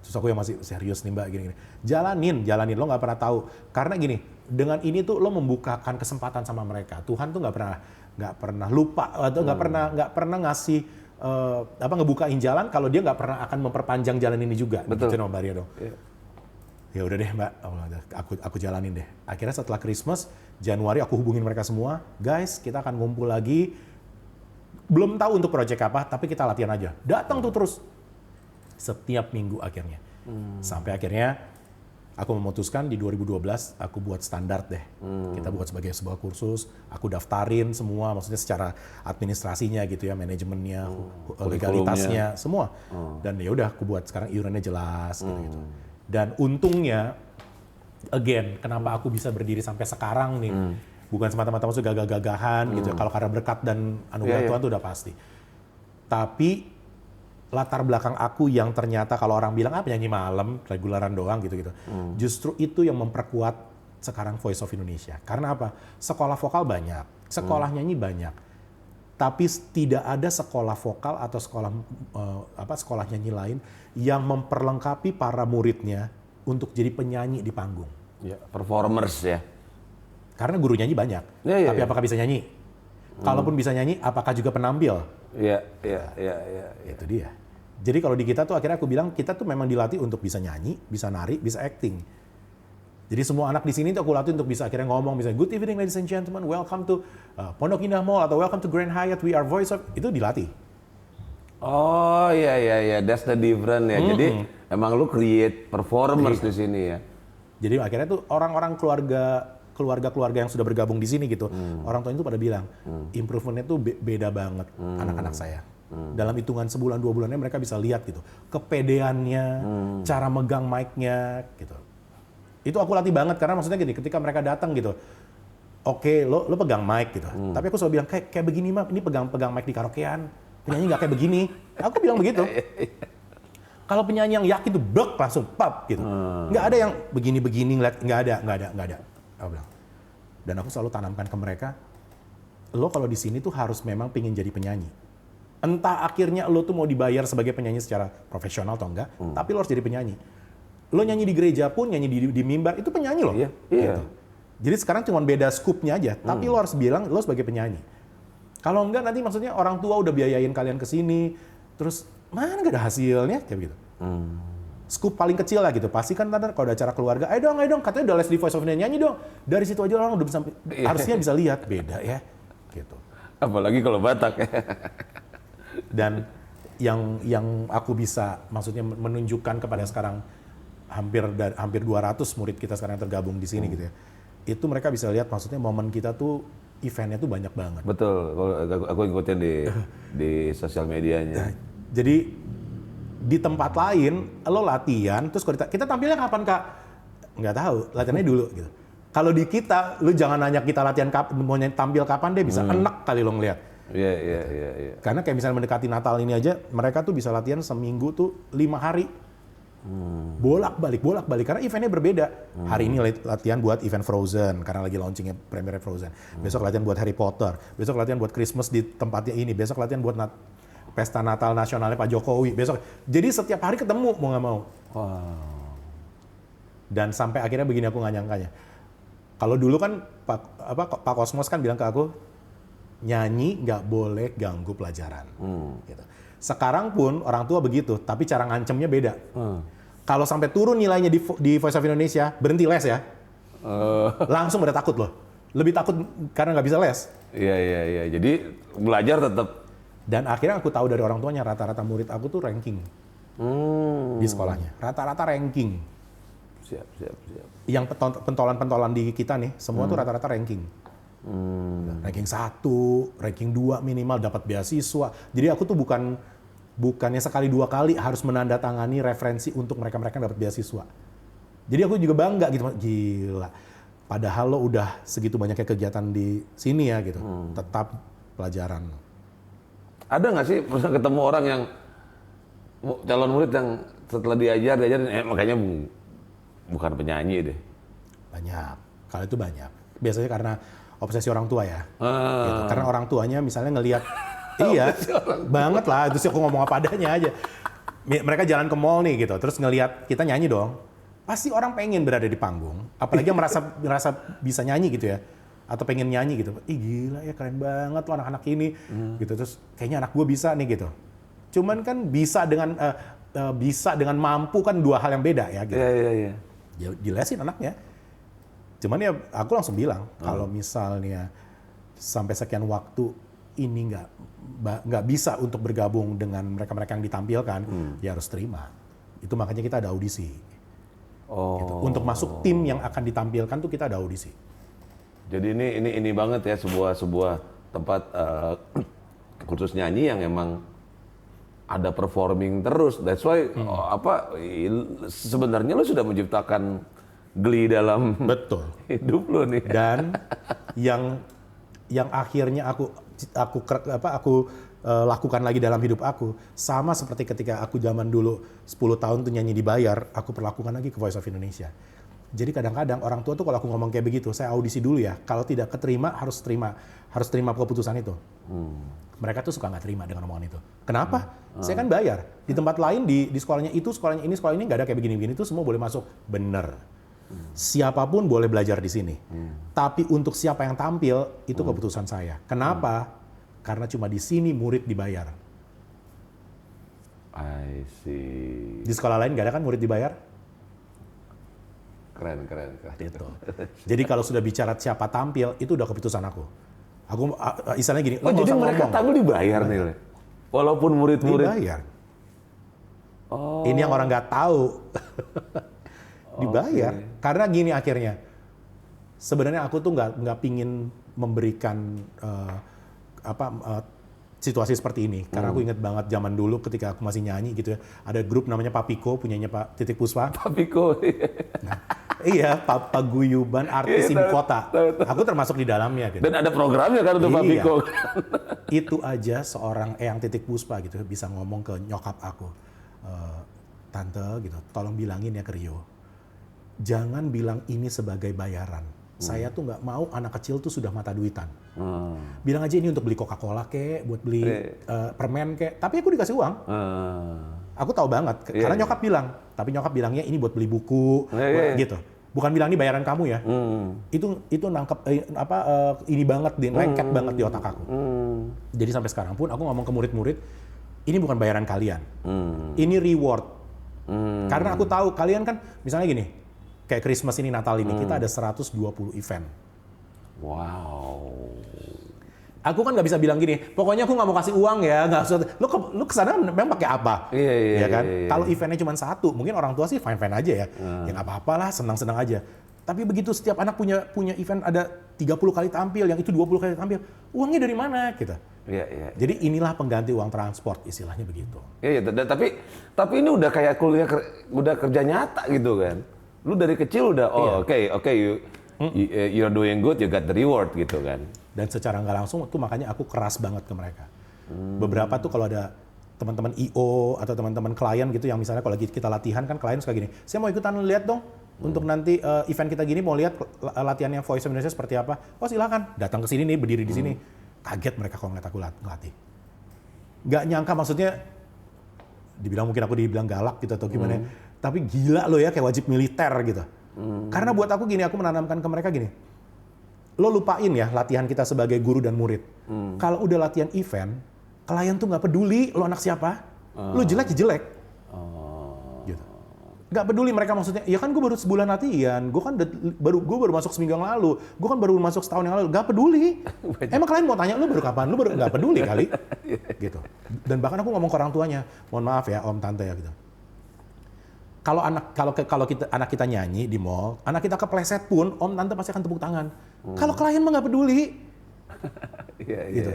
Terus aku yang masih serius nih mbak, gini-gini. Jalanin, lo nggak pernah tahu. Karena gini, dengan ini tuh lo membukakan kesempatan sama mereka. Tuhan tuh nggak pernah lupa atau nggak pernah ngasih ngebukain jalan kalau dia nggak pernah akan memperpanjang jalan ini juga. Betul. Gitu Mbak Ria dong. Ya udah deh mbak, aku jalanin deh. Akhirnya setelah Christmas, Januari aku hubungin mereka semua, guys kita akan ngumpul lagi. Belum tahu untuk proyek apa, tapi kita latihan aja. Datang tuh terus. Setiap minggu akhirnya. Sampai akhirnya aku memutuskan di 2012 aku buat standar deh. Kita buat sebagai sebuah kursus, aku daftarin semua, maksudnya secara administrasinya gitu ya, manajemennya, legalitasnya, semua. Dan ya udah aku buat sekarang iurannya jelas gitu. Dan untungnya, again, kenapa aku bisa berdiri sampai sekarang nih? Bukan semata-mata maksud gagah-gagahan gitu. Kalau karena berkat dan anugerah Tuhan itu udah pasti. Tapi latar belakang aku yang ternyata kalau orang bilang penyanyi malam, regularan doang gitu-gitu. Justru itu yang memperkuat sekarang Voice of Indonesia. Karena apa? Sekolah vokal banyak, sekolah nyanyi banyak. Tapi tidak ada sekolah vokal atau sekolah nyanyi lain yang memperlengkapi para muridnya untuk jadi penyanyi di panggung. Ya, performers ya. Karena guru nyanyi banyak, tapi apakah bisa nyanyi? Kalaupun bisa nyanyi, apakah juga penampil? Iya. Itu dia. Jadi kalau di kita tuh akhirnya aku bilang kita tuh memang dilatih untuk bisa nyanyi, bisa nari, bisa acting. Jadi semua anak di sini tuh aku latih untuk bisa akhirnya ngomong, misalnya good evening ladies and gentlemen, welcome to Pondok Indah Mall atau welcome to Grand Hyatt, we are voice of, itu dilatih. Oh iya, that's the difference ya. Jadi emang lu create performers di sini ya. Jadi akhirnya tuh orang-orang keluarga yang sudah bergabung di sini gitu, orang tua itu pada bilang improvementnya tuh beda banget anak-anak saya. Dalam hitungan sebulan 2 bulannya mereka bisa lihat gitu kepedeannya, cara megang mic-nya gitu. Itu aku latih banget karena maksudnya gini, ketika mereka datang gitu, oke, lo pegang mic gitu. Tapi aku selalu bilang kayak begini mah, ini pegang mic di karaokean, penyanyi nggak kayak begini. Aku bilang begitu. Kalau penyanyi yang yakin tuh blek langsung pap gitu. Nggak ada yang begini-begini ngeliat, nggak ada. Aku bilang. Dan aku selalu tanamkan ke mereka, lo kalau di sini tuh harus memang pingin jadi penyanyi. Entah akhirnya lo tuh mau dibayar sebagai penyanyi secara profesional atau enggak, tapi lo harus jadi penyanyi. Lo nyanyi di gereja pun, nyanyi di mimbar, itu penyanyi lo. Iya. Gitu. Jadi sekarang cuma beda scoop-nya aja, tapi lo harus bilang lo sebagai penyanyi. Kalau enggak nanti maksudnya orang tua udah biayain kalian ke sini, terus mana gak ada hasilnya, kayak begitu. Scoop paling kecil lah gitu, pasti kan kalau ada acara keluarga, ayo dong, katanya udah les di Voice of Indonesia, nyanyi dong. Dari situ aja orang udah bisa, harusnya bisa lihat, beda ya. Gitu. Apalagi kalau Batak ya. Dan yang aku bisa maksudnya menunjukkan kepada sekarang hampir 200 murid kita sekarang yang tergabung di sini gitu ya. Itu mereka bisa lihat maksudnya momen kita tuh eventnya tuh banyak banget. Betul, aku ikutin di sosial medianya. Jadi di tempat lain lo latihan terus kita tampilnya kapan Kak? Nggak tahu, latihannya dulu gitu. Kalau di kita, lu jangan nanya kita latihan mau tampil kapan deh, bisa enak kali lo ngeliat. Iya. Karena kayak misalnya mendekati Natal ini aja, mereka tuh bisa latihan seminggu tuh 5 hari. Bolak-balik. Karena eventnya berbeda. Hari ini latihan buat event Frozen, karena lagi launchingnya premiere Frozen. Besok latihan buat Harry Potter. Besok latihan buat Christmas di tempatnya ini. Besok latihan buat pesta Natal nasionalnya Pak Jokowi. Besok. Jadi setiap hari ketemu, mau nggak mau. Wow. Dan sampai akhirnya begini aku nggak nyangkanya. Kalau dulu kan Pak Kosmos kan bilang ke aku, nyanyi nggak boleh ganggu pelajaran. Gitu. Sekarang pun orang tua begitu, tapi cara ngancemnya beda. Kalau sampai turun nilainya di Voice of Indonesia, berhenti les ya. Langsung pada takut loh. Lebih takut karena nggak bisa les. Iya. Jadi belajar tetap. Dan akhirnya aku tahu dari orang tuanya, rata-rata murid aku tuh ranking di sekolahnya. Rata-rata ranking. Siap. Yang pentolan-pentolan di kita nih, semua tuh rata-rata ranking. Ranking 1, ranking 2 minimal dapat beasiswa. Jadi aku tuh bukannya sekali 2 kali harus menandatangani referensi untuk mereka-mereka dapat beasiswa. Jadi aku juga bangga gitu, gila. Padahal lo udah segitu banyaknya kegiatan di sini ya gitu, tetap pelajaran. Ada nggak sih pernah ketemu orang yang calon murid yang setelah diajarin makanya bukan penyanyi deh? Banyak, kalau itu banyak. Biasanya karena obsesi orang tua ya. Gitu. Karena orang tuanya misalnya ngelihat, iya, banget lah. Itu sih aku ngomong apa adanya aja. Mereka jalan ke mall nih gitu, terus ngelihat kita nyanyi dong. Pasti orang pengen berada di panggung, apalagi yang merasa bisa nyanyi gitu ya, atau pengen nyanyi gitu. Ih gila ya, keren banget loh anak-anak ini, gitu. Terus kayaknya anak gue bisa nih gitu. Cuman kan bisa dengan mampu kan 2 hal yang beda ya. Gitu. Iya. Ya, dilesin anaknya. Cuman ya aku langsung bilang kalau misalnya sampai sekian waktu ini nggak bisa untuk bergabung dengan mereka-mereka yang ditampilkan, ya harus terima. Itu makanya kita ada audisi. Gitu. Untuk masuk tim yang akan ditampilkan tuh kita ada audisi. Jadi ini banget ya, sebuah tempat khusus nyanyi yang emang ada performing terus. That's why sebenarnya lo sudah menciptakan glee dalam Betul. hidup lo nih. Dan yang akhirnya aku lakukan lagi dalam hidup aku, sama seperti ketika aku zaman dulu 10 tahun tuh nyanyi dibayar, aku perlakukan lagi ke Voice of Indonesia. Jadi kadang-kadang orang tua tuh kalau aku ngomong kayak begitu, saya audisi dulu ya. Kalau tidak keterima harus terima keputusan itu. Mereka tuh suka nggak terima dengan omongan itu. Kenapa? Saya kan bayar. Di tempat lain di sekolahnya itu, sekolahnya ini nggak ada kayak begini-begini. Itu semua boleh masuk. Bener. Siapapun boleh belajar di sini. Tapi untuk siapa yang tampil itu keputusan saya. Kenapa? Karena cuma di sini murid dibayar. I see. Di sekolah lain nggak ada kan murid dibayar? Keren. Gitu. Jadi kalau sudah bicara siapa tampil, itu udah keputusan aku. Aku istilahnya gini, Oh, jadi mereka tampil dibayar nih, Le? Walaupun murid-murid dibayar. Oh. Ini yang orang nggak tahu. Dibayar. Okay. Karena gini akhirnya, sebenarnya aku tuh nggak pingin memberikan situasi seperti ini. Karena aku inget banget zaman dulu ketika aku masih nyanyi gitu ya, ada grup namanya Papiko, punyanya Pak Titik Puspa. Papiko. Nah, iya, Paguyuban Artis Ibu Kota. Aku termasuk di dalamnya. Gitu. Dan ada programnya kan untuk Papiko. Itu aja seorang Eyang Titik Puspa gitu bisa ngomong ke nyokap aku, Tante gitu, tolong bilangin ya ke Rio, jangan bilang ini sebagai bayaran. Saya tuh nggak mau anak kecil tuh sudah mata duitan. Bilang aja ini untuk beli Coca-Cola kek, buat beli permen kek. Tapi aku dikasih uang. Aku tahu banget, karena nyokap bilang. Tapi nyokap bilangnya ini buat beli buku, gitu. Bukan bilang ini bayaran kamu ya. Itu nangkep ini banget, lengket banget di otak aku. Jadi sampai sekarang pun aku ngomong ke murid-murid, ini bukan bayaran kalian. Ini reward. Karena aku tahu kalian kan, misalnya gini, kayak Christmas ini, Natal ini, kita ada 120 event. Wow. Aku kan nggak bisa bilang gini, pokoknya aku nggak mau kasih uang ya, nggak usah. Lu kesana memang pakai apa? Iya kan? Iya. Kalau eventnya cuma satu, mungkin orang tua sih fine-fine aja ya. Ya nggak apa-apa lah, senang-senang aja. Tapi begitu setiap anak punya event ada 30 kali tampil, yang itu 20 kali tampil, uangnya dari mana? Gitu. Iya. Jadi inilah pengganti uang transport, istilahnya begitu. Iya, tapi ini udah kayak kuliah, udah kerja nyata gitu kan. Lu dari kecil udah, oke, you're doing good, you got the reward gitu kan. Dan secara nggak langsung tuh makanya aku keras banget ke mereka. Beberapa tuh kalau ada teman-teman IO atau teman-teman klien gitu yang misalnya kalau kita latihan kan klien suka gini, saya mau ikutan lihat dong untuk nanti event kita gini, mau lihat latihannya Voice of Indonesia seperti apa. Oh silakan, datang ke sini nih, berdiri di sini. Kaget mereka kalau ngeliat aku ngelatih. Nggak nyangka, maksudnya dibilang mungkin aku dibilang galak gitu atau gimana. Tapi gila lo ya, kayak wajib militer gitu. Karena buat aku gini, aku menanamkan ke mereka gini. Lo lupain ya latihan kita sebagai guru dan murid. Kalau udah latihan event, klien tuh nggak peduli lo anak siapa. Lo jelek ya jelek. Gitu. Nggak peduli mereka, maksudnya, ya kan gue baru sebulan latihan, gue baru masuk seminggu yang lalu, gue kan baru masuk setahun yang lalu, nggak peduli. Emang kalian mau tanya, lu baru kapan? Lu baru nggak peduli kali, gitu. Dan bahkan aku ngomong ke orang tuanya, mohon maaf ya om tante ya gitu. Kalau anak kita nyanyi di mall, anak kita kepleset pun, om tante pasti akan tepuk tangan. Kalau klien mah nggak peduli. Gitu.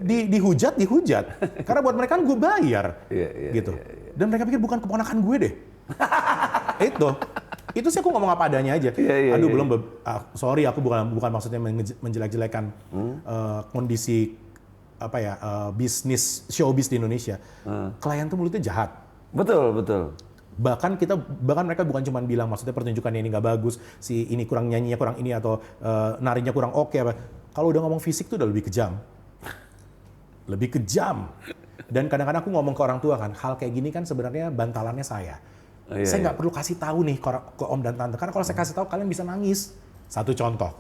Dihujat, karena buat mereka kan gue bayar, gitu. Dan mereka pikir bukan keponakan gue deh. Itu sih aku ngomong apa adanya aja. Sorry, aku bukan maksudnya menjelek-jelekan kondisi bisnis showbiz di Indonesia. Klien tuh mulutnya jahat. Betul. Bahkan mereka bukan cuma bilang maksudnya pertunjukannya ini nggak bagus, si ini kurang nyanyinya kurang ini atau narinya kurang oke. Kalau udah ngomong fisik tuh udah lebih kejam. Dan kadang-kadang aku ngomong ke orang tua kan, hal kayak gini kan sebenarnya bantalannya saya. Saya nggak perlu kasih tahu nih ke om dan tante, karena kalau saya kasih tahu kalian bisa nangis. Satu contoh,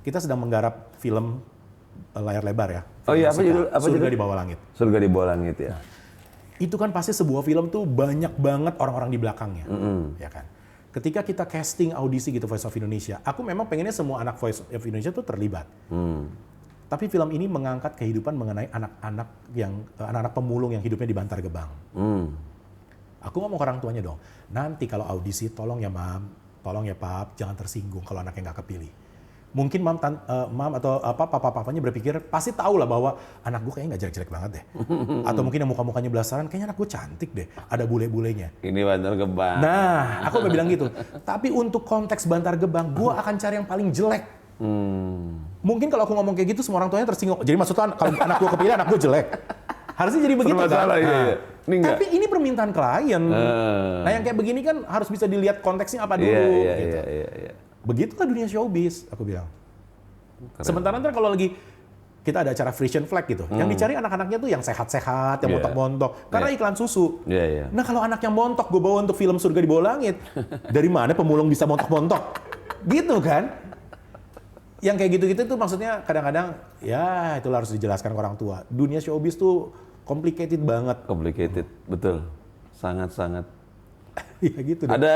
kita sedang menggarap film layar lebar ya. Apa judul? Surga di Bawah Langit. Surga di Bawah Langit ya. Itu kan pasti sebuah film tuh banyak banget orang-orang di belakangnya, ya kan. Ketika kita casting audisi gitu Voice of Indonesia, aku memang pengennya semua anak Voice of Indonesia tuh terlibat. Tapi film ini mengangkat kehidupan mengenai anak-anak pemulung yang hidupnya di Bantar Gebang. Aku ngomong ke orang tuanya dong, nanti kalau audisi tolong ya mam, tolong ya pap, jangan tersinggung kalau anaknya nggak kepilih. Mungkin mam atau papa-papanya berpikir pasti tahu lah bahwa anak gue kayaknya nggak jelek-jelek banget deh. Atau mungkin yang muka-mukanya belasaran, kayaknya anak gue cantik deh, ada bule-bulenya. Ini Bantar Gebang. Nah, aku udah bilang gitu. Tapi untuk konteks Bantar Gebang, gue akan cari yang paling jelek. Mungkin kalau aku ngomong kayak gitu, semua orang tuanya tersinggung. Jadi maksudnya kalau anak gue kepilih, anak gue jelek. Harusnya jadi begitu kan? Masalah, iya. Ini Tapi ini permintaan klien. Nah yang kayak begini kan harus bisa dilihat konteksnya apa dulu. Gitu. Iya. Begitulah dunia showbiz, aku bilang. Keren. Sementara ntar kalau lagi kita ada acara Frisian Flag gitu, yang dicari anak-anaknya tuh yang sehat-sehat, yang montok-montok, karena iklan susu. Nah kalau anak yang montok gue bawa untuk film Surga di Bawah Langit, dari mana pemulung bisa montok-montok? Gitu kan? Yang kayak gitu-gitu tuh maksudnya kadang-kadang ya itulah harus dijelaskan ke orang tua. Dunia showbiz tuh complicated banget. Complicated, betul. Sangat-sangat. Ya gitu deh. Ada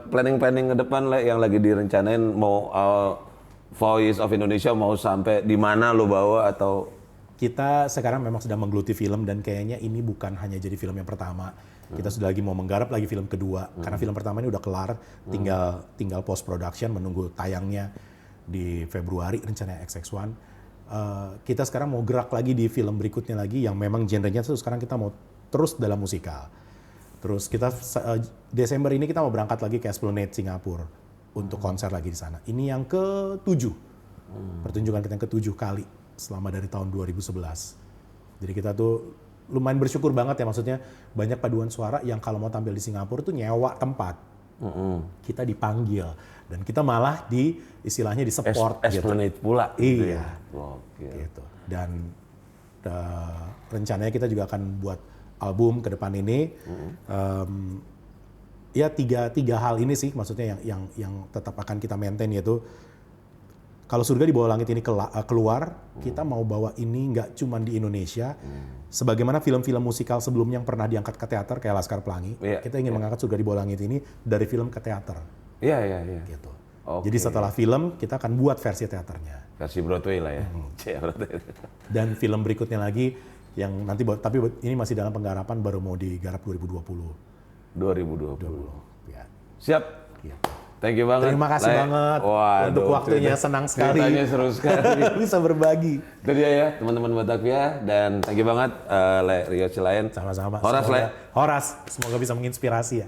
planning-planning ke depan yang lagi direncanain mau Voice of Indonesia mau sampai di mana lo bawa atau? Kita sekarang memang sedang menggeluti film dan kayaknya ini bukan hanya jadi film yang pertama. Kita sudah lagi mau menggarap lagi film kedua karena film pertama ini udah kelar, tinggal post production menunggu tayangnya di Februari rencananya XX1. Kita sekarang mau gerak lagi di film berikutnya lagi yang memang genrenya tuh sekarang kita mau terus dalam musikal. Terus kita Desember ini kita mau berangkat lagi ke Esplanade Singapura untuk konser lagi di sana. Ini yang ke-7. Pertunjukan kita yang ke-7 kali selama dari tahun 2011. Jadi kita tuh lumayan bersyukur banget ya, maksudnya banyak paduan suara yang kalau mau tampil di Singapura tuh nyewa tempat. Kita dipanggil dan kita malah istilahnya di support Esplanade pula. Iya. Oke. Gitu. Dan rencananya kita juga akan buat album ke depan ini. Ya tiga hal ini sih maksudnya yang tetap akan kita maintain, yaitu kalau Surga di Bawah Langit ini keluar, kita mau bawa ini nggak cuma di Indonesia, sebagaimana film-film musikal sebelumnya yang pernah diangkat ke teater kayak Laskar Pelangi, kita ingin mengangkat Surga di Bawah Langit ini dari film ke teater. Iya. Gitu. Okay. Jadi setelah film kita akan buat versi teaternya. Versi Broadway lah ya. Dan film berikutnya lagi yang nanti tapi ini masih dalam penggarapan, baru mau digarap 2020. 2020. Ya. Siap. Gitu. Thank you banget. Terima kasih banget. Waduh, untuk waktunya, senang sekali. Ceritanya seru sekali. Bisa berbagi. Itu dia ya teman-teman Batavia, dan thank you banget Rio Cilayan. Sama-sama. Horas Le. Horas, semoga bisa menginspirasi ya.